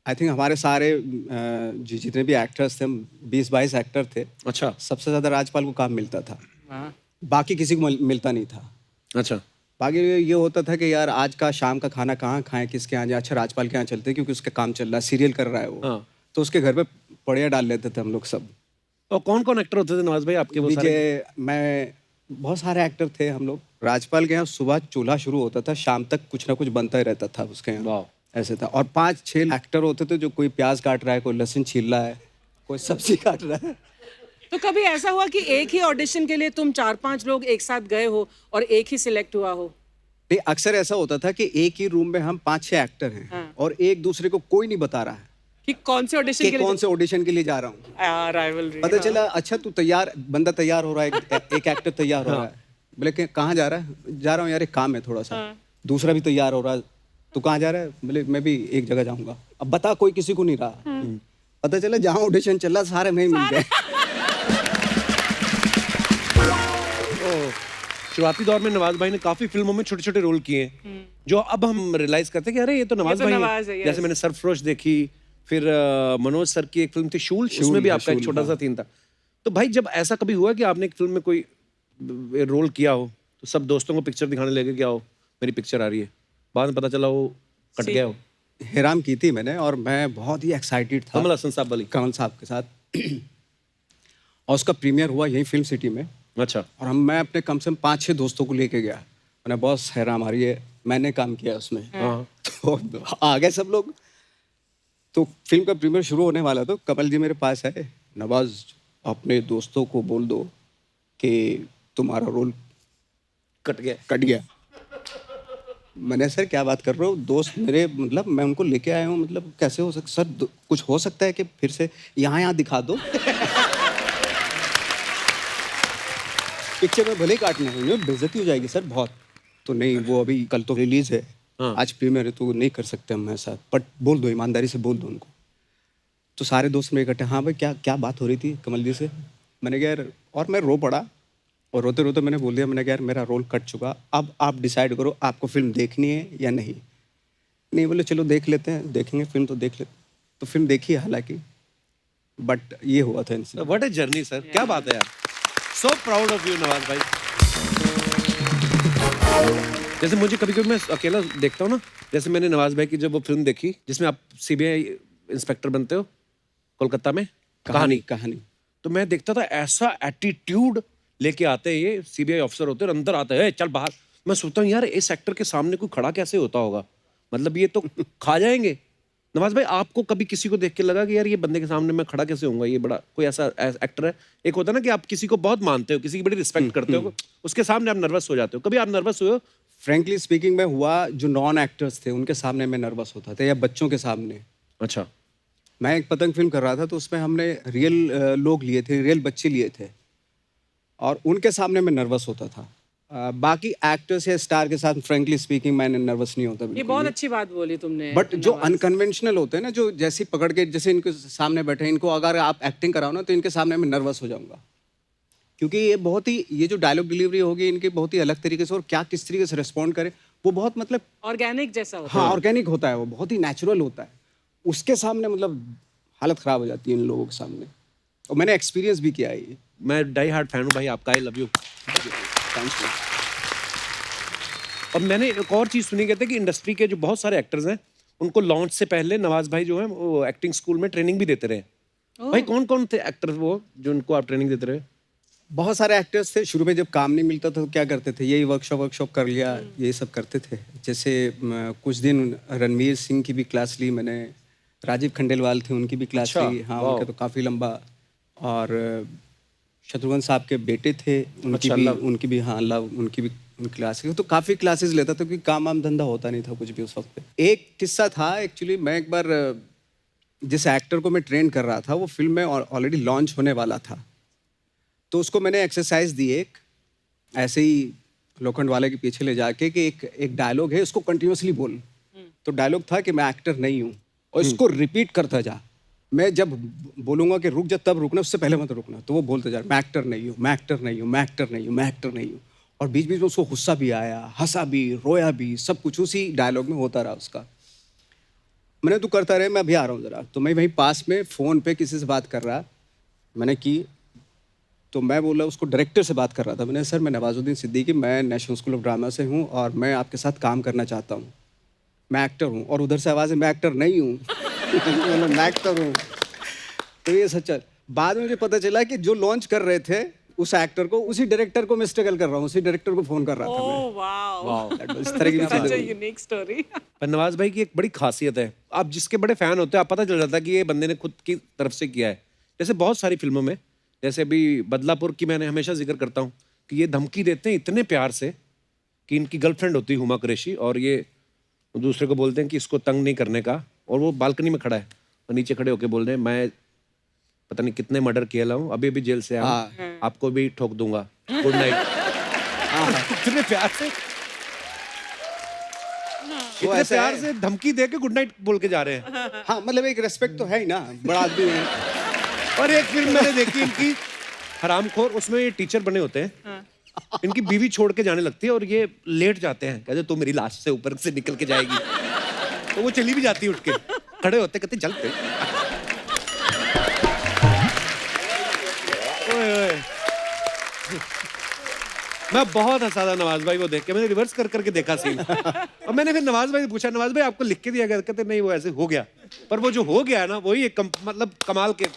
आई थिंक हमारे सारे जितने भी एक्टर्स थे, 20-22 एक्टर थे, अच्छा। सबसे ज़्यादा राजपाल को काम मिलता था, हाँ। बाकी किसी को मिलता नहीं था। अच्छा। बाकी ये होता था कि यार आज का शाम का खाना कहाँ खाएं, किसके यहाँ जाए? अच्छा राजपाल के यहाँ चलते हैं क्योंकि उसका काम चल रहा है, सीरियल कर रहा है वो। हाँ। तो उसके घर पे पड़िया डाल लेते थे हम लोग सब। और कौन कौन एक्टर होते थे नवाज भाई आपके? वो सारे विजय, मैं, बहुत सारे एक्टर थे हम लोग। राजपाल के यहाँ सुबह चूल्हा शुरू होता था, शाम तक कुछ ना कुछ बनता ही रहता था उसके यहाँ। वाह। ऐसे था। और 5-6 एक्टर होते थे, जो कोई प्याज काट रहा है, कोई लहसुन छील रहा है, कोई सब्जी काट रहा है। तो कभी ऐसा हुआ कि एक ही ऑडिशन के लिए तुम 4-5 लोग एक साथ गए हो और एक ही सिलेक्ट हुआ हो? नहीं, अक्सर ऐसा होता था कि एक ही रूम में हम 5-6 एक्टर हैं। हाँ। और एक दूसरे को कोई नहीं बता रहा है कि कौन से ऑडिशन कि के लिए? कौन से ऑडिशन के लिए जा रहा हूँ। राइवलरी। पता चला अच्छा तू तैयार, बंदा तैयार हो रहा है, एक एक्टर तैयार हो रहा है। बोले कि कहाँ जा रहा है? जा रहा हूँ यार, एक काम है थोड़ा सा। दूसरा भी तैयार हो रहा है, तू कहाँ जा रहा है? बोले मैं भी एक जगह जाऊंगा। अब बता, कोई किसी को नहीं रहा। पता चला जहाँ ऑडिशन चल रहा सारे में ही मिल गए। शुरुआती दौर में नवाज भाई ने काफी फिल्मों में छोटे छोटे रोल किए हैं, जो अब हम रियलाइज करते हैं कि अरे ये तो नवाज भाई नवाज है, हैं। yes। जैसे मैंने सरफरोश देखी, फिर मनोज सर की एक फिल्म थी शूल, उसमें भी आपका एक छोटा सा सीन था। तो भाई जब ऐसा कभी हुआ कि आपने एक फिल्म में कोई रोल किया हो तो सब दोस्तों को पिक्चर दिखाने लगे कि आओ मेरी पिक्चर आ रही है, बाद में पता चला वो कट गया हो? हैराम की थी मैंने और मैं बहुत ही एक्साइटेड था कमल हसन साहब वाली? कमल साहब के साथ। और उसका प्रीमियर हुआ यहीं फिल्म सिटी में। अच्छा। और मैं अपने कम से कम 5-6 दोस्तों को लेके गया। मैंने बॉस हैराम आ रही है, मैंने काम किया उसमें। तो आ गए सब लोग। तो फिल्म का प्रीमियर शुरू होने वाला, तो कमल जी मेरे पास आए, नवाज अपने दोस्तों को बोल दो कि तुम्हारा रोल कट गया। मैंने सर क्या बात कर रहे हो? दोस्त मेरे, मतलब मैं उनको लेके आया हूँ, मतलब कैसे हो सकता सर? कुछ हो सकता है कि फिर से यहाँ दिखा दो। पिक्चर में भले काटना है, बेइज्जती हो जाएगी सर बहुत। तो नहीं, वो अभी कल तो रिलीज है, आज प्रीमियर है, तो नहीं कर सकते हम ऐसा, बट बोल दो, ईमानदारी से बोल दो उनको। तो सारे दोस्त मेरे इकट्ठे, हाँ भाई क्या बात हो रही थी कमल जी से? मैंने कहा यार, और मैं रो पड़ा और रोते रोते मैंने बोल दिया, मैंने कहा यार मेरा रोल कट चुका, अब आप डिसाइड करो आपको फिल्म देखनी है या नहीं। नहीं बोले चलो देख लेते हैं, देखेंगे फिल्म तो देख लेते। तो फिल्म देखी हालांकि, बट ये हुआ था इनसे। व्हाट ए जर्नी सर, क्या बात है यार, so proud of you Nawaz भाई। जैसे मुझे कभी कभी मैं अकेला देखता हूँ ना, जैसे मैंने नवाज भाई की जब वो फिल्म देखी जिसमें आप सीबीआई इंस्पेक्टर बनते हो कोलकाता में, कहानी, तो मैं देखता था ऐसा एटीट्यूड लेके आते हैं ये सीबीआई ऑफिसर होते हैं, अंदर आते हैं चल बाहर। मैं सोचता हूँ यार इस एक्टर के सामने कोई खड़ा कैसे होता होगा, मतलब ये तो खा जाएंगे। नवाज भाई आपको कभी किसी को देख के लगा कि यार ये बंदे के सामने मैं खड़ा कैसे होऊंगा, ये बड़ा कोई ऐसा एक्टर है? एक होता है ना कि आप किसी को बहुत मानते हो, किसी की बड़ी रिस्पेक्ट करते हो, उसके सामने आप नर्वस हो जाते हो, कभी आप नर्वस हुए हो? फ्रेंकली स्पीकिंग में हुआ, जो नॉन एक्टर्स थे उनके सामने मैं नर्वस होता था, या बच्चों के सामने। अच्छा। मैं एक पतंग फिल्म कर रहा था, तो उसमें हमने रियल लोग लिए थे, रियल बच्चे लिए थे, और उनके सामने मैं नर्वस होता था। बाकी एक्टर्स या स्टार के साथ फ्रेंकली स्पीकिंग मैं नर्वस नहीं होता। ये बहुत अच्छी बात बोली तुमने। बट जो अनकन्वेंशनल होते हैं ना, जो जैसे पकड़ के, जैसे इनके सामने बैठे, इनको अगर आप एक्टिंग कराओ ना, तो इनके सामने मैं नर्वस हो जाऊंगा, क्योंकि ये बहुत ही, ये जो डायलॉग डिलीवरी होगी इनकी बहुत ही अलग तरीके से, और क्या किस तरीके से रिस्पॉन्ड करे, वो बहुत मतलब ऑर्गेनिक जैसा होता है। हाँ, ऑर्गेनिक होता है, वो बहुत ही नेचुरल होता है। उसके सामने मतलब हालत खराब हो जाती है इन लोगों के सामने, और मैंने एक्सपीरियंस भी किया है ये। मैं डाई हार्ड फैन हूँ भाई आपका, आई लव यू। थैंक्स। और मैंने एक और चीज़ सुनी, कहते हैं कि इंडस्ट्री के जो बहुत सारे एक्टर्स हैं उनको लॉन्च से पहले नवाज भाई जो है वो एक्टिंग स्कूल में ट्रेनिंग भी देते रहे। भाई कौन कौन थे एक्टर वो जो उनको आप ट्रेनिंग देते रहे? बहुत सारे एक्टर्स थे। शुरू में जब काम नहीं मिलता था तो क्या करते थे, यही वर्कशॉप कर लिया, यही सब करते थे। जैसे कुछ दिन रणवीर सिंह की भी क्लास ली मैंने, राजीव खंडेलवाल थे, उनकी भी क्लास अच्छा, थी। हाँ, वाह। उनका तो काफ़ी लंबा। और शत्रुघ्न साहब के बेटे थे, अच्छा, लव। उनकी भी हाँ लव, उनकी भी क्लास थी। तो काफ़ी क्लासेस लेता था क्योंकि काम वाम धंधा होता नहीं था कुछ भी उस वक्त पे। एक किस्सा था एक्चुअली, मैं एक बार जिस एक्टर को मैं ट्रेन कर रहा था वो फिल्म में ऑलरेडी लॉन्च होने वाला था। तो उसको मैंने एक्सरसाइज दी एक, ऐसे ही लोखंड वाले के पीछे ले जाके कि एक डायलॉग है, उसको कंटिन्यूअसली बोल। तो डायलॉग था कि मैं एक्टर नहीं हूँ और इसको रिपीट करता जा। मैं जब बोलूँगा कि रुक जा तब रुकना, उससे पहले मत रुकना। तो वो बोलते जा, मैं एक्टर नहीं हूँ, मैं एक्टर नहीं हूँ, मैं एक्टर नहीं हूँ, मैं एक्टर नहीं हूँ। और बीच बीच में उसको गुस्सा भी आया, हंसा भी, रोया भी, सब कुछ उसी डायलॉग में होता रहा उसका। मैंने तू करता रहे, मैं अभी आ रहा हूँ ज़रा। तो मैं वहीं पास में फ़ोन पे किसी से बात कर रहा, मैंने की। तो मैं बोला, उसको डायरेक्टर से बात कर रहा था। मैंने, सर मैं नवाजुद्दीन सिद्दीकी, मैं नेशनल स्कूल ऑफ ड्रामा से हूँ और मैं आपके साथ काम करना चाहता हूँ, मैं एक्टर हूँ। और उधर से आवाज़ है, मैं एक्टर नहीं हूँ। मतलब मैं एक्टर हूँ। तो ये सच्चा। बाद में मुझे पता चला कि जो लॉन्च कर रहे थे उस एक्टर को, उसी डायरेक्टर को मैं स्ट्रगल कर रहा हूँ, उसी डायरेक्टर को फ़ोन कर रहा था मैं। ओह वाओ, That was- इस तरह की सच अ चीज़ें। Unique story. पर नवाज भाई की एक बड़ी खासियत है, आप जिसके बड़े फैन होते हैं आप पता चल जाता है कि ये बंदे ने खुद की तरफ से किया है। जैसे बहुत सारी फिल्मों में, जैसे अभी बदलापुर की मैंने हमेशा जिक्र करता हूँ कि ये धमकी देते हैं इतने प्यार से कि इनकी गर्लफ्रेंड होती है हुमा कुरैशी, और ये दूसरे को बोलते हैं कि इसको तंग नहीं करने का, और वो बालकनी में खड़ा है और नीचे खड़े होकर बोल रहे हैं, मैं पता नहीं कितने मर्डर किया हूँ, अभी अभी जेल से आया हूँ, आपको भी ठोक दूंगा, गुड नाइट। इतने प्यार से, वो इतने ऐसा प्यार है। से धमकी दे के गुड नाइट बोल के जा रहे हैं। हाँ, मतलब एक रेस्पेक्ट तो है ही ना, बड़ा आदमी है। और एक फिल्म मैंने देखी इनकी, हरामखोर, उसमें ये टीचर बने होते हैं, इनकी बीवी छोड़ के जाने लगती है और ये लेट जाते हैं, कहते तो मेरी लाश से ऊपर से निकल के जाएगी, तो वो चली भी जाती है उठ के, खड़े होते कहते चलते। ओए ओए। मैं बहुत हंसा था नवाज भाई को देख के, मैंने रिवर्स कर करके देखा सीन। और मैंने फिर नवाज भाई से पूछा, नवाज भाई आपको लिख के दिया गया? कहते नहीं, वो ऐसे हो गया। पर वो जो हो गया है ना, वही एक मतलब कमाल के।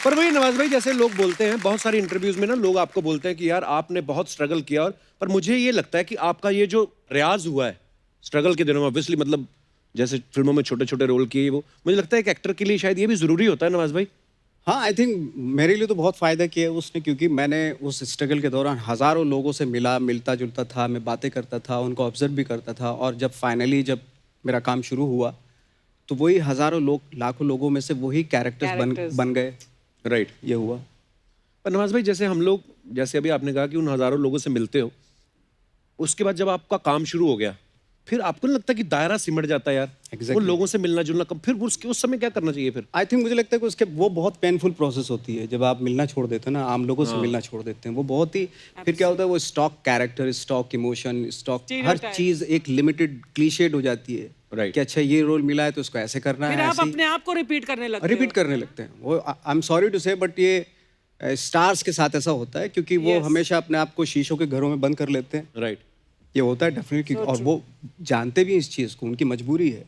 पर वही नवाज भाई, जैसे लोग बोलते हैं बहुत सारी इंटरव्यूज में ना, लोग आपको बोलते हैं कि यार आपने बहुत स्ट्रगल किया, और पर मुझे ये लगता है कि आपका ये जो रियाज हुआ है स्ट्रगल के दिनों में, ऑब्वियसली मतलब जैसे फिल्मों में छोटे छोटे रोल किए, वो मुझे लगता है एक एक्टर के लिए शायद ये भी जरूरी होता है नवाज भाई। हाँ, आई थिंक मेरे लिए तो बहुत फ़ायदा किया है उसने, क्योंकि मैंने उस स्ट्रगल के दौरान हज़ारों लोगों से मिलता जुलता था, मैं बातें करता था, उनको ऑब्जर्व भी करता था। और जब फाइनली जब मेरा काम शुरू हुआ तो वही हज़ारों लोग, लाखों लोगों में से वही कैरेक्टर्स बन गए। राइट। ये हुआ। पर नवाज भाई, जैसे हम लोग, जैसे अभी आपने कहा कि उन हजारों लोगों से मिलते हो, उसके बाद जब आपका काम शुरू हो गया, फिर आपको नहीं लगता कि दायरा सिमट जाता है यार? Exactly. वो लोगों से मिलना जुलना कम, फिर उस समय क्या करना चाहिए फिर? आई थिंक मुझे लगता है कि उसके वो बहुत पेनफुल प्रोसेस होती है जब आप मिलना छोड़ देते हैं ना, आम लोगों से मिलना छोड़ देते हैं। वो बहुत ही, फिर क्या होता है, वो stock character, stock emotion, stock हर चीज़ एक लिमिटेड क्लीशेड हो जाती है। Right. कि अच्छा ये रोल मिला है तो उसको ऐसे करना फिर है, आप ऐसे ही अपने आप को रिपीट करने लगते हो। रिपीट करने लगते हैं। वो आई एम सॉरी टू से, बट ये स्टार्स के साथ ऐसा होता है, क्योंकि वो Yes. हमेशा अपने आप को शीशों के घरों में बंद कर लेते हैं। राइट। ये होता है डेफिनेटली, और वो जानते भी हैं इस चीज़ को, उनकी मजबूरी है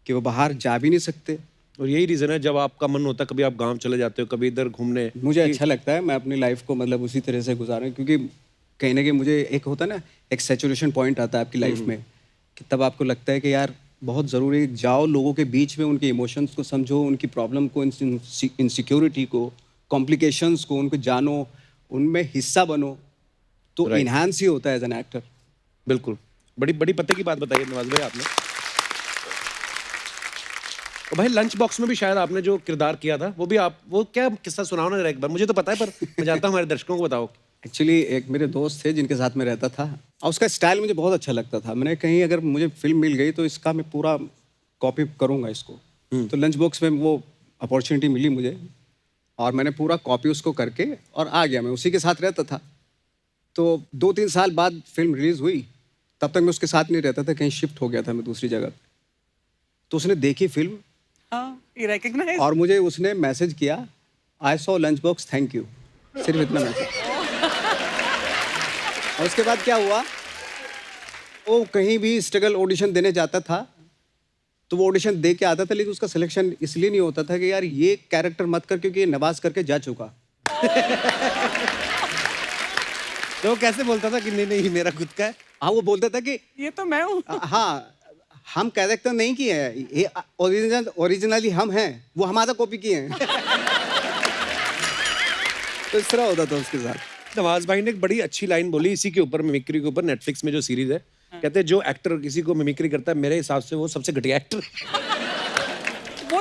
कि वो बाहर जा भी नहीं सकते। और यही रीजन है, जब आपका मन होता है कभी आप गांव चले जाते हो, कभी इधर घूमने। मुझे अच्छा लगता है, मैं अपनी लाइफ को मतलब उसी तरह से गुजारूं, क्योंकि कहीं ना कहीं मुझे एक होता है ना, एक सैचुरेशन पॉइंट आता है आपकी लाइफ में, कि तब आपको लगता है कि यार बहुत ज़रूरी, जाओ लोगों के बीच में, उनके इमोशंस को समझो, उनकी प्रॉब्लम को, इनसिक्योरिटी को, कॉम्प्लिकेशंस को, उनको जानो, उनमें हिस्सा बनो, तो Right. इन्हांस ही होता है एज एन एक्टर। बिल्कुल, बड़ी बड़ी पते की बात बताई नवाज भाई आपने। और भाई लंच बॉक्स में भी शायद आपने जो किरदार किया था, वो भी आप, वो क्या किस्सा सुनाओ ना जरा एक बार, मुझे तो पता है पर मैं जानता हूँ हमारे दर्शकों को बताओ। एक्चुअली एक मेरे दोस्त थे जिनके साथ मैं रहता था, और उसका स्टाइल मुझे बहुत अच्छा लगता था। मैंने कहीं अगर मुझे फिल्म मिल गई तो इसका मैं पूरा कॉपी करूँगा इसको। तो लंच बॉक्स में वो अपॉर्चुनिटी मिली मुझे, और मैंने पूरा कॉपी उसको करके और आ गया। मैं उसी के साथ रहता था। तो 2-3 साल बाद फिल्म रिलीज़ हुई, तब तक मैं उसके साथ नहीं रहता था, कहीं शिफ्ट हो गया था मैं दूसरी जगह। तो उसने देखी फिल्म, हाँ, ये recognize। और मुझे उसने मैसेज किया, I saw lunch box, thank you. सिर्फ इतना मैसेज। और उसके बाद क्या हुआ, वो कहीं भी स्ट्रगल ऑडिशन देने जाता था तो वो ऑडिशन दे के आता था, लेकिन उसका सिलेक्शन इसलिए नहीं होता था कि यार ये कैरेक्टर मत कर, क्योंकि ये नवाज करके जा चुका। तो वो कैसे बोलता था कि नहीं नहीं मेरा खुद का है? हाँ, वो बोलता था कि ये तो मैं हूँ। हाँ, हम कैरेक्टर नहीं किए हैं, ये ओरिजिनली हम हैं, वो हमारा कॉपी किए हैं। तो इस तरह होता था उसके साथ। नवाज भाई ने एक बड़ी अच्छी लाइन बोली इसी के ऊपर, मिमिक्री के ऊपर, नेटफ्लिक्स में जो सीरीज है, कहते हैं जो एक्टर किसी को मिमिक्री करता है मेरे हिसाब से वो सबसे घटिया एक्टर। वो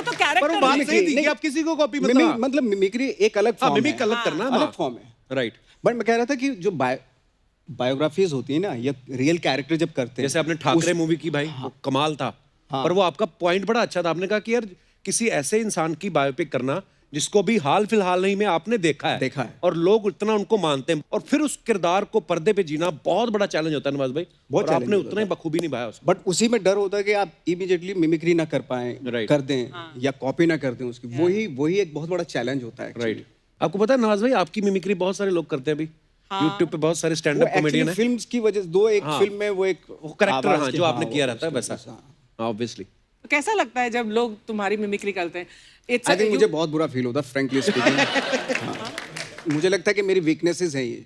तो पर वो कैरेक्टर बात है। सही थी कि आप किसी को कॉपी मत करना। मतलब मिमिक्री एक अलग फॉर्म है। मिमिक अलग करना, अलग फॉर्म है। राइट। बट मैं कह रहा था कि जो बायोग्राफीज होती है ना, या रियल कैरेक्टर जब करते हैं, जैसे आपने ठाकरे मूवी की भाई, वो कमाल था। पर वो आपका पॉइंट बड़ा अच्छा था, आपने कहा कि यार किसी ऐसे इंसान की बायोपिक करना जिसको भी हाल फिलहाल नहीं में आपने देखा है और लोग इतना उनको मानते हैं, और फिर उस किरदार को पर्दे पे जीना बहुत बड़ा चैलेंज होता है नवाज भाई, बहुत और आपने challenge उतना ही बखूबी निभाया उसको। बट उसी में डर होता है कि आप इमीडिएटली मिमिक्री ना कर पाएं, Right. कर दें या कॉपी ना कर दें उसकी, वही एक बहुत बड़ा चैलेंज होता है। राइट। आपको पता है नवाज भाई, आपकी मिमिक्री बहुत सारे लोग करते हैं अभी। यूट्यूब पे बहुत सारे स्टैंड अप कॉमेडियन है। फिल्म्स की वजह से एक फिल्म में वो एक करेक्टर, आवाज हाँ, के- जो आपने हाँ, किया वो रहता है उसकी वैसा, वजह से, ऑब्वियसली। तो कैसा लगता है जब लोग तुम्हारी मिमिक्री करते हैं? It's I a- think you- मुझे बहुत बुरा फील होता है, फ्रैंकली स्पीकिंग। मुझे लगता है कि मेरी वीकनेसेस हैं ये,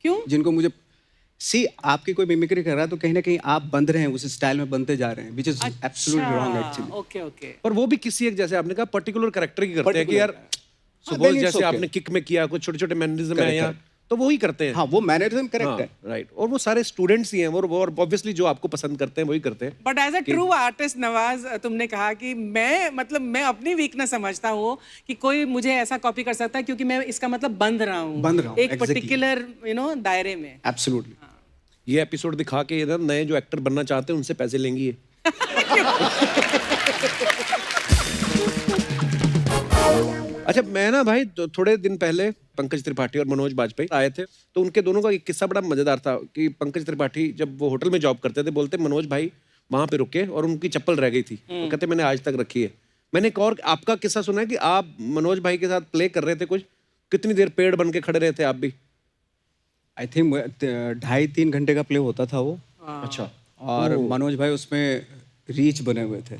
क्यों? जिनको मुझे आपकी कोई मिमिक्री कर रहा है तो कहीं ना कहीं आप बंध रहे हैं, उस स्टाइल में बनते जा रहे हैं, which is absolutely wrong actually. Okay okay. पर वो भी किसी एक, जैसे आपने कहा, पर्टिकुलर कैरेक्टर की करते हैं कि यार Particular। सुबह then it's जैसे okay। आपने किक में किया, कुछ छोटे छोटे मैनरिज्म है Correct, या correct। तो वो ही करते हैं। हाँ, वो मैनरिज्म करेक्ट है। राइट। और वो सारे स्टूडेंट्स ही हैं, वो ऑब्वियसली जो आपको पसंद करते हैं वही करते हैं। But as a true artist Nawaz, तुमने कहा कि मैं अपनी वीकनेस समझता हूँ कि कोई मुझे ऐसा कॉपी कर सकता है क्योंकि मैं इसका मतलब बंध रहा हूँ एक exactly। पर्टिकुलर दायरे में। एब्सोल्युटली। ये एपिसोड दिखा के इधर नए जो एक्टर बनना चाहते हैं उनसे पैसे लेंगी ये। अच्छा, मैं ना भाई थोड़े दिन पहले पंकज त्रिपाठी और मनोज बाजपेयी आए थे, तो उनके दोनों का एक किस्सा बड़ा मजेदार था कि पंकज त्रिपाठी जब वो होटल में जॉब करते थे, बोलते मनोज भाई वहां पे रुके और उनकी चप्पल रह गई थी, तो कहते मैंने आज तक रखी है। मैंने एक और आपका किस्सा सुना है कि आप मनोज भाई के साथ प्ले कर रहे थे कुछ, कितनी देर पेड़ बन के खड़े रहे थे आप भी? आई थिंक 2.5-3 घंटे का प्ले होता था वो। अच्छा। और मनोज भाई उसमें रीच बने हुए थे।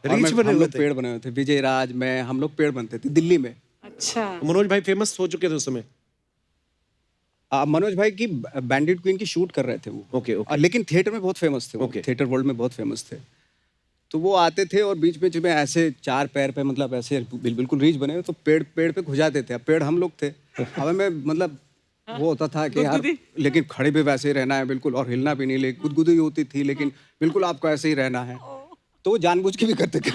रीच बने हम हुए लोग पेड़ बने हुए थे, विजय राज, मैं, हम लोग पेड़ बनते थे दिल्ली में। अच्छा। मनोज भाई फेमस हो चुके थे उस समय? मनोज भाई की बैंडिट क्वीन की शूट कर रहे थे वो। Okay, okay. लेकिन थिएटर में बहुत फेमस थे वो, ओके। थिएटर वर्ल्ड में बहुत फेमस थे। तो वो आते थे और बीच बीच में ऐसे 4 पैर पे, मतलब ऐसे बिल्कुल रीच बने हुए, तो पेड़ पे घुस जाते थे। अब पेड़ हम लोग थे, हमें में मतलब वो होता था कि यार, लेकिन खड़े भी वैसे ही रहना है बिल्कुल, और हिलना भी नहीं, लेकिन गुदगुदी होती थी, लेकिन बिल्कुल आपको ऐसे ही रहना है। तो वो जानबूझ के भी करते थे।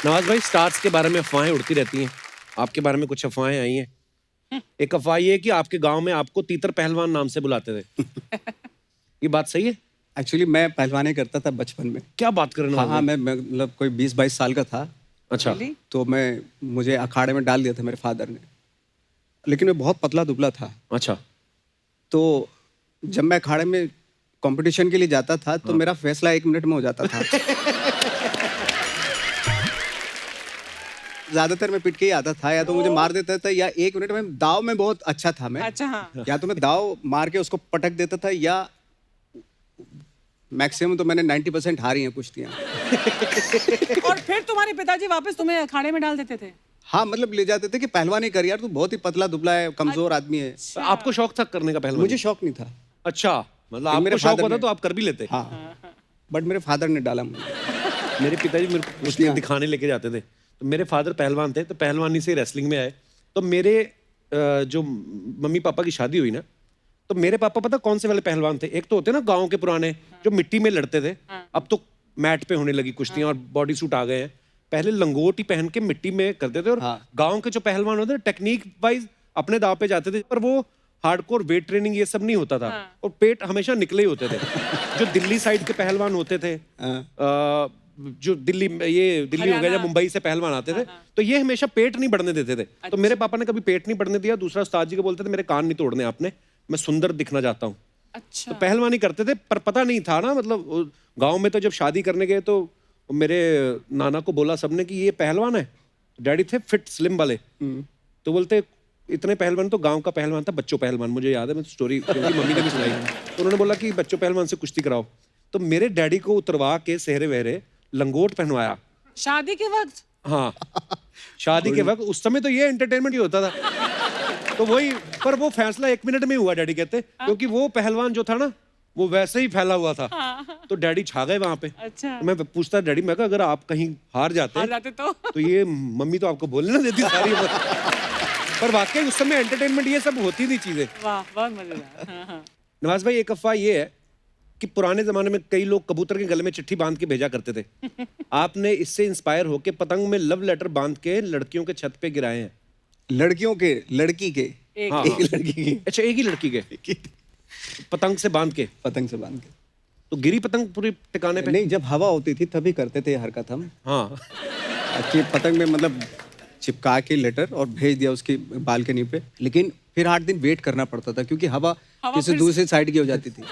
नवाज भाई, स्टार्स के बारे में अफवाहें उड़ती रहती हैं, आपके बारे में कुछ अफवाहें आई हैं। एक अफवाह ये है कि आपके गांव में आपको तीतर पहलवान नाम से बुलाते थे। ये बात सही है? एक्चुअली मैं पहलवानी करता था बचपन में। क्या बात कर रहे हो? हाँ, मैं मतलब कोई 20-22 साल का था। अच्छा। तो मुझे अखाड़े में डाल दिया था मेरे फादर ने, लेकिन मैं बहुत पतला दुबला था। अच्छा। तो जब मैं अखाड़े में कंपटीशन के लिए जाता था तो मेरा फैसला 1 मिनट में हो जाता था। ज्यादातर मैं पिट के ही आता था, या तो मुझे मार देता था, या 1 मिनट में दाव में बहुत अच्छा था मैं। अच्छा, हाँ। या तो मैं दाव मार के उसको पटक देता था, या मैक्सिमम तो मैंने 90% हारी हैं कुश्तियाँ। और फिर तुम्हारे पिताजी वापस तुम्हें अखाड़े में डाल देते थे? हाँ, मतलब ले जाते थे कि पहलवानी कर यार, तू बहुत ही पतला दुबला है, कमजोर आदमी है। आपको शौक था करने का पहलवानी? मुझे शौक नहीं था। अच्छा, मतलब मेरे आपको शौक father होता ने- तो आप कर भी लेते? हाँ, बट मेरे फादर ने डाला मुझे। मेरे पिताजी मेरे को कुश्तियाँ दिखाने लेके जाते थे, तो मेरे फादर पहलवान थे, तो पहलवानी से रेसलिंग में आए। तो मेरे जो मम्मी पापा की शादी हुई ना, तो मेरे पापा पता कौन से वाले पहलवान थे? एक तो होते ना गांव के पुराने जो मिट्टी में लड़ते थे, अब तो मैट पे होने लगी कुश्तियां और बॉडी सूट आ गए हैं। पहले लंगोट ही पहन के मिट्टी में करते थे, और गांव के जो पहलवान होते थे टेक्निक वाइज अपने दाव पे जाते थे, पर वो हार्डकोर वेट ट्रेनिंग ये सब नहीं होता था, और पेट हमेशा निकले ही होते थे। जो दिल्ली साइड के पहलवान होते थे, जो दिल्ली हो गया, या मुंबई से पहलवान आते थे, तो ये हमेशा पेट नहीं बढ़ने देते थे। तो मेरे पापा ने कभी पेट नहीं बढ़ने दिया। दूसरा उस्ताद जी को बोलते थे मेरे कान नहीं तोड़ने आपने, मैं सुंदर दिखना चाहता हूँ। अच्छा। तो पहलवानी करते थे, पर पता नहीं था ना, मतलब गांव में तो जब शादी करने गए तो मेरे नाना को बोला सबने कि ये पहलवान है। डैडी थे फिट स्लिम वाले, तो बोलते इतने पहलवान, तो गांव का पहलवान था बच्चों पहलवान, मुझे याद है, मैं स्टोरी क्योंकि मम्मी ने भी सुनाई। तो उन्होंने बोला कि बच्चों पहलवान से कुश्ती कराओ। तो मेरे डैडी को उतरवा के सेहरे वहरे लंगोट पहनवाया शादी के वक्त? हाँ, शादी के वक्त। उस समय तो ये एंटरटेनमेंट ही होता था। तो वही, पर वो फैसला 1 मिनट में हुआ डैडी कहते, क्योंकि वो पहलवान जो था ना, वो वैसे ही फैला हुआ था। तो डैडी छा गए वहां पे। अच्छा। तो मैं पूछता डैडी, मैं कहा अगर आप कहीं हार जाते तो तो ये मम्मी तो आपको बोलने ना देती सारी उम्र। पर वाकई उस समय एंटरटेनमेंट ये सब होती थी चीजें। वाह, बहुत मजेदार। हाँ। नवाज भाई, एक अफवाह ये है कि पुराने जमाने में कई लोग कबूतर के गले में चिट्ठी बांध के भेजा करते थे। आपने इससे इंस्पायर होके पतंग में लव लेटर बांध के लड़कियों के छत पे गिराए हैं। लड़कियों के, लड़की के, हाँ, एक लड़की के, अच्छा, एक ही लड़की के पतंग से बांध के। पतंग से बांध के। तो गिरी पतंग पूरी टिकाने पे? नहीं, जब हवा होती थी तभी करते थे ये हरकत हम, हाँ। कि पतंग में मतलब चिपका के लेटर और भेज दिया उसकी बालकनी पे। लेकिन फिर 8 दिन वेट करना पड़ता था क्योंकि हवा किसी दूसरी साइड की हो जाती थी।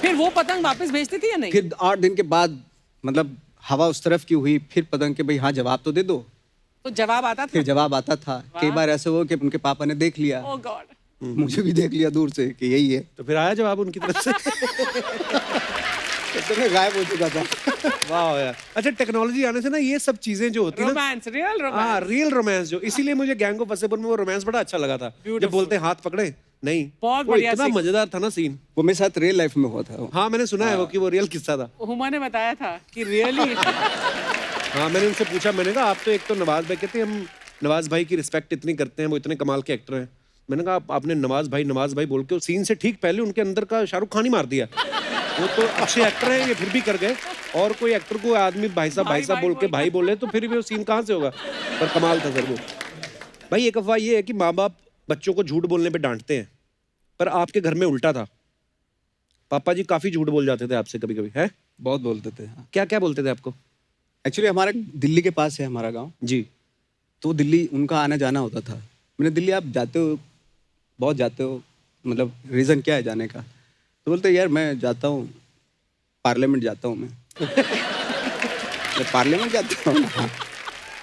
फिर वो पतंग वापस भेजती थी या नहीं? फिर 8 दिन के बाद मतलब हवा उस तरफ की हुई, फिर पतंग के भाई हाँ जवाब तो दे दो। तो जवाब आता था? फिर जवाब आता था। कई बार ऐसे हुआ कि उनके पापा ने देख लिया, ओह गॉड, मुझे भी देख लिया दूर से कि यही है। तो फिर आया जवाब उनकी तरफ से? तो मैं गायब हो चुका था। वाह यार। अच्छा, टेक्नोलॉजी आने से ना ये सब चीजें जो होती है ना, रोमांस, रियल हाँ, रोमांस। रियल रोमांस जो, इसीलिए मुझे गैंग ऑफ वसेपुर में वो रोमांस बड़ा अच्छा लगा था। जब बोलते हैं हाथ पकड़े, नहीं, बहुत वो बढ़िया इतना सीन। मजेदार था ना सीन। वो मेरे साथ रियल लाइफ में हुआ था। हाँ, मैंने सुना है वो कि वो रियल किस्सा था। हुमा ने बताया था कि रियली। हाँ, मैंने उनसे पूछा, मैंने कहा आप तो एक तो नवाज भाई, कहते हम नवाज भाई की रिस्पेक्ट इतनी करते हैं, वो इतने कमाल के एक्टर हैं। मैंने कहा आपने नवाज भाई बोल के सीन से ठीक पहले उनके अंदर का शाहरुख खान ही मार दिया। वो तो अच्छे एक्टर हैं, ये फिर भी कर गए। और कोई एक्टर को आदमी भाई साहब बोल के भाई बोले तो फिर भी वो सीन कहाँ से होगा? पर कमाल था सर वो। भाई, एक अफवाह ये है कि माँ बाप बच्चों को झूठ बोलने पे डांटते हैं, पर आपके घर में उल्टा था। पापा जी काफी झूठ बोल जाते थे आपसे कभी कभी, है? बहुत बोलते थे। हाँ। क्या क्या बोलते थे आपको? एक्चुअली हमारा दिल्ली के पास है हमारा गांव, जी। तो दिल्ली उनका आना जाना होता था। मैंने दिल्ली आप जाते हो, बहुत जाते हो, मतलब रीज़न क्या है जाने का? तो बोलते यार मैं जाता हूँ, पार्लियामेंट जाता हूँ मैं पार्लियामेंट जाता हूँ।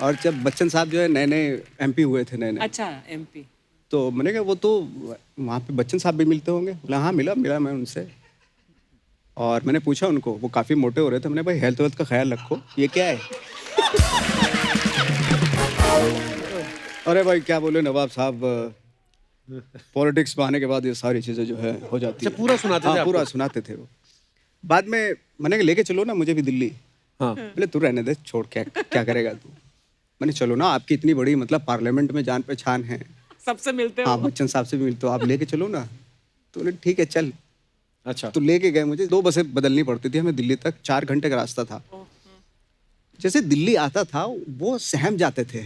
और जब बच्चन साहब जो है नए नए MP हुए थे, नए, अच्छा, MP। तो मैंने कहा वो तो वहाँ पे बच्चन साहब भी मिलते होंगे। बोला हाँ, मिला मैं उनसे। और मैंने पूछा उनको, वो काफ़ी मोटे हो रहे थे। मैंने भाई हेल्थ वेल्थ का ख्याल रखो, ये क्या है? अरे भाई क्या बोले नवाब साहब, पॉलिटिक्स में आने के बाद ये सारी चीज़ें जो है हो जाती है। पूरा सुनाते थे हाँ, आपको? पूरा सुनाते थे वो। बाद में मैंने कहा लेके चलो ना मुझे भी दिल्ली। हाँ। बोले तू रहने दे, छोड़, क्या करेगा तू? मैंने चलो ना, आपकी इतनी बड़ी मतलब पार्लियामेंट में जान पहचान है, सबसे मिलते हो? हाँ, बच्चन साहब से भी मिलते हो, आप लेके चलो ना। तो बोले ठीक है चल। अच्छा। तो लेके गए मुझे। 2 बसें बदलनी पड़ती थी हमें दिल्ली तक, 4 घंटे का रास्ता था। जैसे दिल्ली आता था वो सहम जाते थे।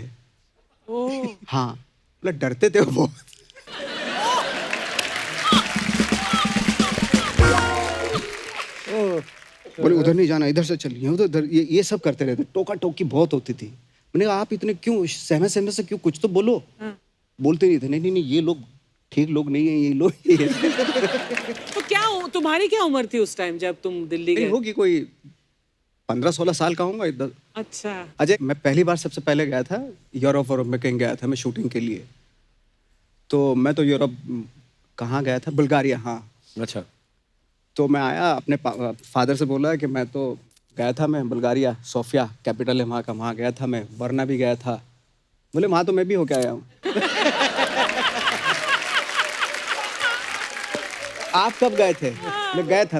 हाँ, मतलब डरते थे वो। बोले उधर नहीं जाना, इधर से चलिए, उधर, ये सब करते रहते। टोका टोकी बहुत होती थी। मैंने कहा आप इतने क्यों सहमे से क्यों, कुछ तो बोलो। बोलते नहीं थे, नहीं ये लोग ठीक लोग नहीं है, ये लोग तो क्या तुम्हारी क्या उम्र थी उस टाइम जब तुम दिल्ली गए? होगी कोई 15-16 साल का होऊंगा इधर। अच्छा। अजय, मैं पहली बार सबसे पहले गया था यूरोप में, कहीं गया था मैं शूटिंग के लिए। तो मैं तो यूरोप कहाँ गया था, बुल्गारिया। हाँ। अच्छा। तो मैं आया, अपने फादर से बोला कि मैं तो गया था, मैं बुल्गारिया, सोफिया कैपिटल है वहाँ का, वहाँ गया था मैं, वरना भी गया था। बोले वहाँ तो मैं भी होके आया हूँ। आप कब गए थे? मैं गया था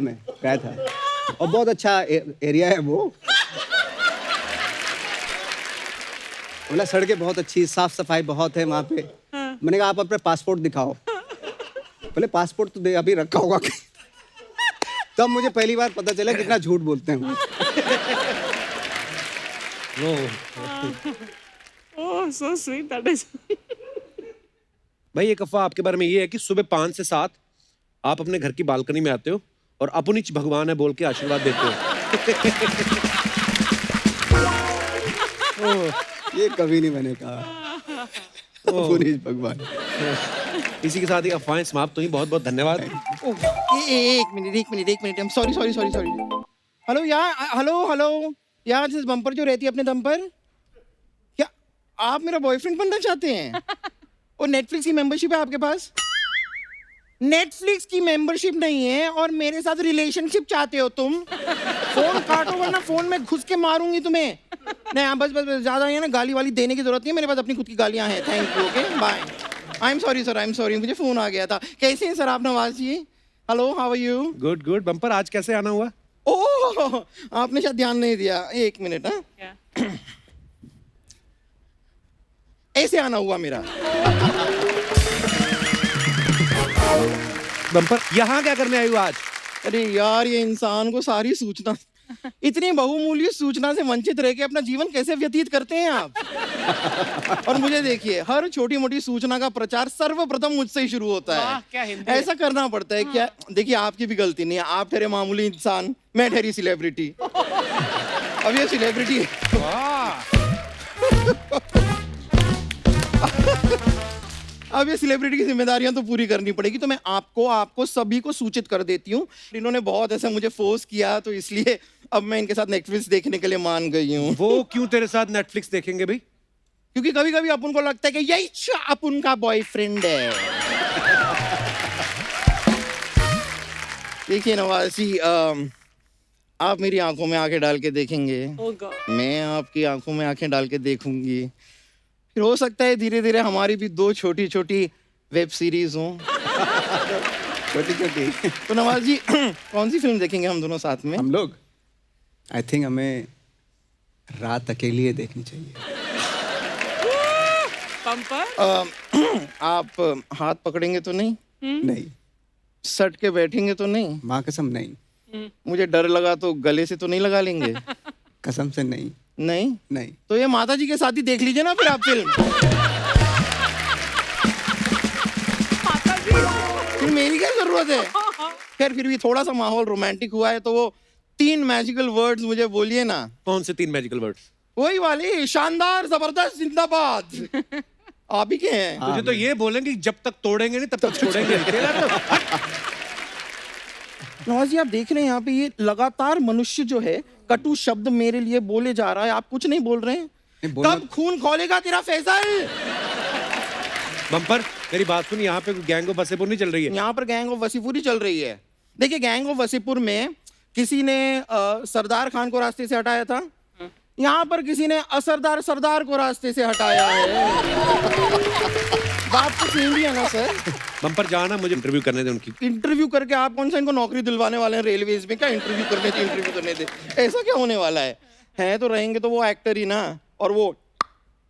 और बहुत अच्छा एरिया है वो। बोला सड़कें बहुत अच्छी, साफ सफाई बहुत है वहाँ पे। मैंने कहा आप अपना पासपोर्ट दिखाओ। बोले पासपोर्ट तो अभी रखा होगा। तब मुझे पहली बार पता चला कितना झूठ बोलते हैं। ओह सो स्वीट, दैट इज। भाई, एक अफवाह आपके बारे में ये है कि सुबह 5 से 7 आप अपने घर की बालकनी में आते हो और अपनिच भगवान है बोल के आशीर्वाद देते हो। ये कभी नहीं मैंने कहा। अपनिच भगवान। इसी के साथ ही अफवाहें समाप्त हुई। बहुत बहुत धन्यवाद। एक मिनट, सॉरी। हेलो यार, हेलो यार, जिस बम्पर जो रहती है अपने दम पर, क्या आप मेरा बॉयफ्रेंड बनना चाहते हैं? और नेटफ्लिक्स की मेंबरशिप है आपके पास? नेटफ्लिक्स की मेंबरशिप नहीं है और मेरे साथ रिलेशनशिप चाहते हो तुम? फोन काटो वरना फोन में घुस के मारूंगी तुम्हें। नहीं, हाँ, बस ज्यादा है ना, गाली वाली देने की जरूरत नहीं है, मेरे पास अपनी खुद की गालियां हैं। Thank you, okay, bye. I am sorry sir, मुझे फोन आ गया था। कैसे हैं सर आप Nawaz ji? Hello, how are you? Good good. Bumper आज कैसे आना हुआ? ओह, आपने शायद ध्यान नहीं दिया। एक मिनट। हाँ, क्या? ऐसे आना हुआ मेरा। बम्पर यहाँ क्या करने आई हो आज? अरे यार, ये इंसान को सारी सूचना, इतनी बहुमूल्य सूचना से वंचित रह के अपना जीवन कैसे व्यतीत करते हैं आप? और मुझे देखिए, हर छोटी मोटी सूचना का प्रचार सर्वप्रथम मुझसे ही शुरू होता वाह, क्या है। हिंदी है। ऐसा करना पड़ता है क्या? देखिए, आपकी भी गलती नहीं है। आप ठहरे मामूली इंसान, मैं ठहरी सेलिब्रिटी। अब ये सेलिब्रिटी अब ये सेलिब्रिटी की जिम्मेदारियां तो पूरी करनी पड़ेगी, तो मैं आपको सभी को सूचित कर देती हूँ। इन्होंने बहुत ऐसा मुझे फोर्स किया, तो इसलिए अब मैं इनके साथ नेटफ्लिक्स देखने के लिए मान गई हूँ। वो क्यों तेरे साथ नेटफ्लिक्स देखेंगे भाई? क्योंकि कभी कभी अपन को लगता है कि यही अपन का बॉयफ्रेंड है। देखिए नवाजी, आप मेरी आंखों में आंखें डाल के देखेंगे, Oh God. मैं आपकी आंखों में आंखें डाल के देखूंगी, फिर हो सकता है धीरे धीरे हमारी भी 2 छोटी छोटी वेब सीरीज हों। छोटी छोटी। तो नवाज जी, कौन सी फिल्म देखेंगे हम दोनों साथ में? हम लोग आई थिंक हमें रात अकेली ही देखनी चाहिए। बम्पर? आप हाथ पकड़ेंगे तो नहीं? नहीं, सट के बैठेंगे तो नहीं? माँ कसम नहीं, मुझे डर लगा तो गले से तो नहीं लगा लेंगे? कसम से नहीं। नहीं? नहीं, तो ये माता जी के साथ ही देख लीजिए ना फिर आप फिल्म। फिर मेरी क्या जरूरत है? खैर, फिर भी थोड़ा सा माहौल रोमांटिक हुआ है, तो वो 3 मैजिकल वर्ड्स मुझे बोलिए ना। कौन से 3 मैजिकल वर्ड्स? वही वाली शानदार, जबरदस्त, जिंदाबाद। आप ही के हैं। तुझे तो ये बोलेंगे कि जब तक तोड़ेंगे नहीं तब तक छोड़ेंगे नहीं। तेरा तो नवाज जी, आप देख रहे हैं यहाँ पे ये लगातार मनुष्य जो है कटु शब्द मेरे लिए बोले जा रहा है, आप कुछ नहीं बोल रहे हैं। नहीं बोलना- कब खून खोलेगा तेरा फैसल? बम्पर मेरी बात सुन, यहाँ पे गैंग ऑफ वसेपुर नहीं चल रही है। यहाँ पर गैंग ऑफ वसीपुर ही चल रही है। देखिए, गैंग ऑफ वसीपुर में किसी ने सरदार खान को रास्ते से हटाया था, यहाँ पर किसी ने असरदार सरदार को रास्ते से हटाया है। बात तो सेम ही है ना सर? बम्पर जाना, मुझे इंटरव्यू करने दे उनकी। इंटरव्यू करके आप कौन सा इनको नौकरी दिलवाने वाले हैं रेलवेज में? क्या इंटरव्यू करने दे? ऐसा क्या होने वाला है तो रहेंगे तो वो एक्टर ही ना, और वो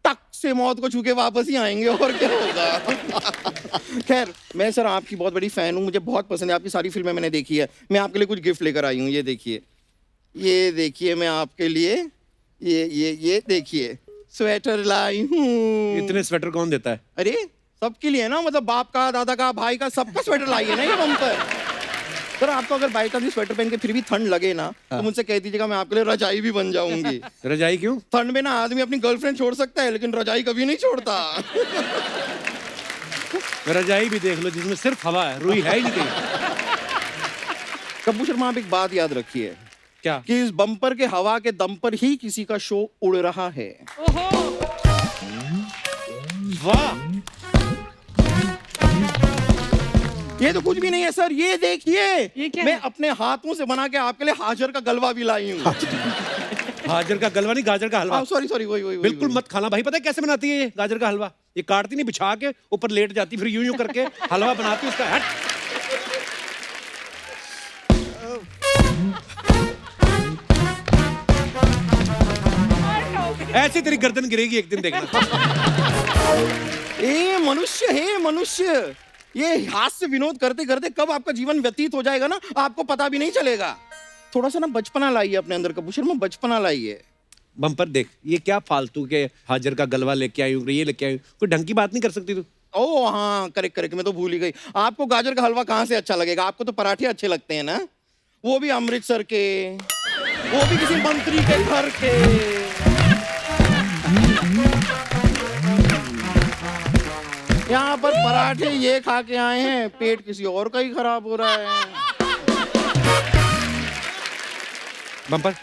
टक से मौत को छू के वापस ही आएंगे, और क्या होगा। खैर, मैं सर आपकी बहुत बड़ी फैन हूँ, मुझे बहुत पसंद है, आपकी सारी फिल्में मैंने देखी है। मैं आपके लिए कुछ गिफ्ट लेकर आई हूँ, ये देखिए मैं आपके लिए ये देखिए स्वेटर लाई हूँ। इतने स्वेटर कौन देता है? अरे सबके लिए ना, मतलब बाप का, दादा का, भाई का, सबका स्वेटर लाई है ना ये बम्पर। सर, आपको अगर बाई चांस स्वेटर पहन के फिर भी ठंड लगे ना, तो मुझसे कह दीजिएगा, मैं आपके लिए रजाई भी बन जाऊंगी। रजाई क्यों? ठंड में ना आदमी अपनी गर्लफ्रेंड छोड़ सकता है, लेकिन रजाई कभी नहीं छोड़ता। रजाई भी देख लो जिसमें सिर्फ हवा है, रुई है ही नहीं कहीं। कपूर शर्मा, आप एक बात याद रखिए क्या? कि इस बम्पर के हवा के दम पर ही किसी का शो उड़ रहा है। वाह, ये तो कुछ भी नहीं है सर, ये देखिए, ये क्या मैं है? अपने हाथों से बना के आपके लिए हाजर का गलवा भी लाई हूँ। गाजर का गलवा नहीं, गाजर का हलवा। सॉरी, वही बिल्कुल मत खाना भाई। पता है कैसे बनाती है ये गाजर का हलवा? ये काटती नहीं, बिछा के ऊपर लेट जाती, फिर यूं करके हलवा बनाती है उसका। हट। ऐसी तेरी गर्दन गिरेगी एक दिन, देखना। ए मनुष्य, ये हास्य विनोद करते करते कब आपका जीवन व्यतीत हो जाएगा ना, आपको पता भी नहीं चलेगा। थोड़ा सा ना बचपना लाइए अपने अंदर, कपूर शर्मा, बचपना लाइए। बम्पर देख, ये क्या फालतू के हाजर का गलवा लेके आई हूँ, ये लेके आई हूँ, कोई ढंग की बात नहीं कर सकती तू? ओ हाँ, करेक्ट, मैं तो भूल ही गई। आपको गाजर का हलवा कहाँ से अच्छा लगेगा? आपको तो पराठे अच्छे लगते हैं ना, वो भी अमृतसर के, वो भी किसी मंत्री के घर के। यहाँ पर पराठे ये खा के आए हैं, पेट किसी और का ही खराब हो रहा है। बम्पर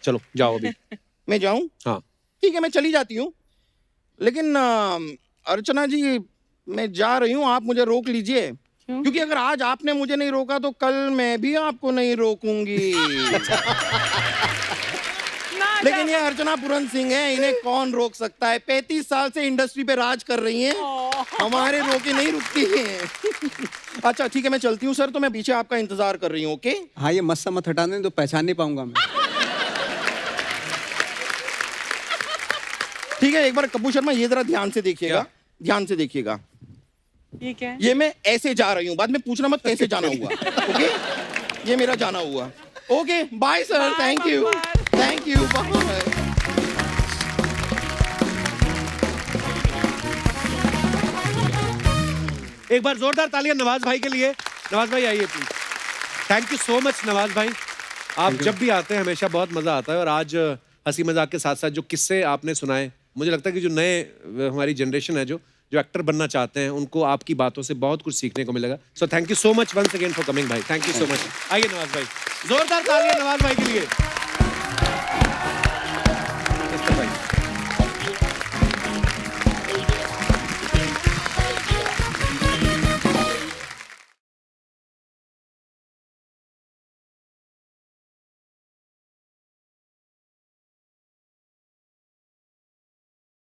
चलो जाओ अभी। मैं जाऊं? हाँ। ठीक है, मैं चली जाती हूँ, लेकिन अर्चना जी, मैं जा रही हूँ, आप मुझे रोक लीजिए। क्योंकि अगर आज आपने मुझे नहीं रोका तो कल मैं भी आपको नहीं रोकूंगी। लेकिन ये अर्चना पूरन सिंह है, इन्हें कौन रोक सकता है? 35 साल से इंडस्ट्री पे राज कर रही हैं, हमारे रोके नहीं रुकती हैं। अच्छा ठीक है, मैं चलती हूँ सर, तो मैं पीछे आपका इंतजार कर रही हूँ। ओके हाँ, ये मस्सा मत हटाने तो पहचान नहीं पाऊंगा मैं। ठीक है, एक बार कपूर शर्मा ये जरा ध्यान से देखिएगा, क्या? ध्यान से देखिएगा। ये क्या है? ये मैं ऐसे जा रही हूँ, बाद में पूछना मत कैसे जाना हुआ। ओके, ये मेरा जाना हुआ। Okay bye sir, Bye, thank you, Bye. Thank you, bye. एक बार जोरदार तालियां नवाज भाई के लिए। नवाज भाई आइए please. Thank you so much Nawaz भाई, आप जब भी आते हैं हमेशा बहुत मजा आता है। और आज हंसी मजाक के साथ साथ जो किस्से आपने सुनाए, मुझे लगता है कि जो नए हमारी जनरेशन है जो एक्टर बनना चाहते हैं, उनको आपकी बातों से बहुत कुछ सीखने को मिलेगा। So thank you so much once again for coming भाई, थैंक यू सो मच। आइए नवाज भाई, जोरदार तालियां नवाज भाई के लिए।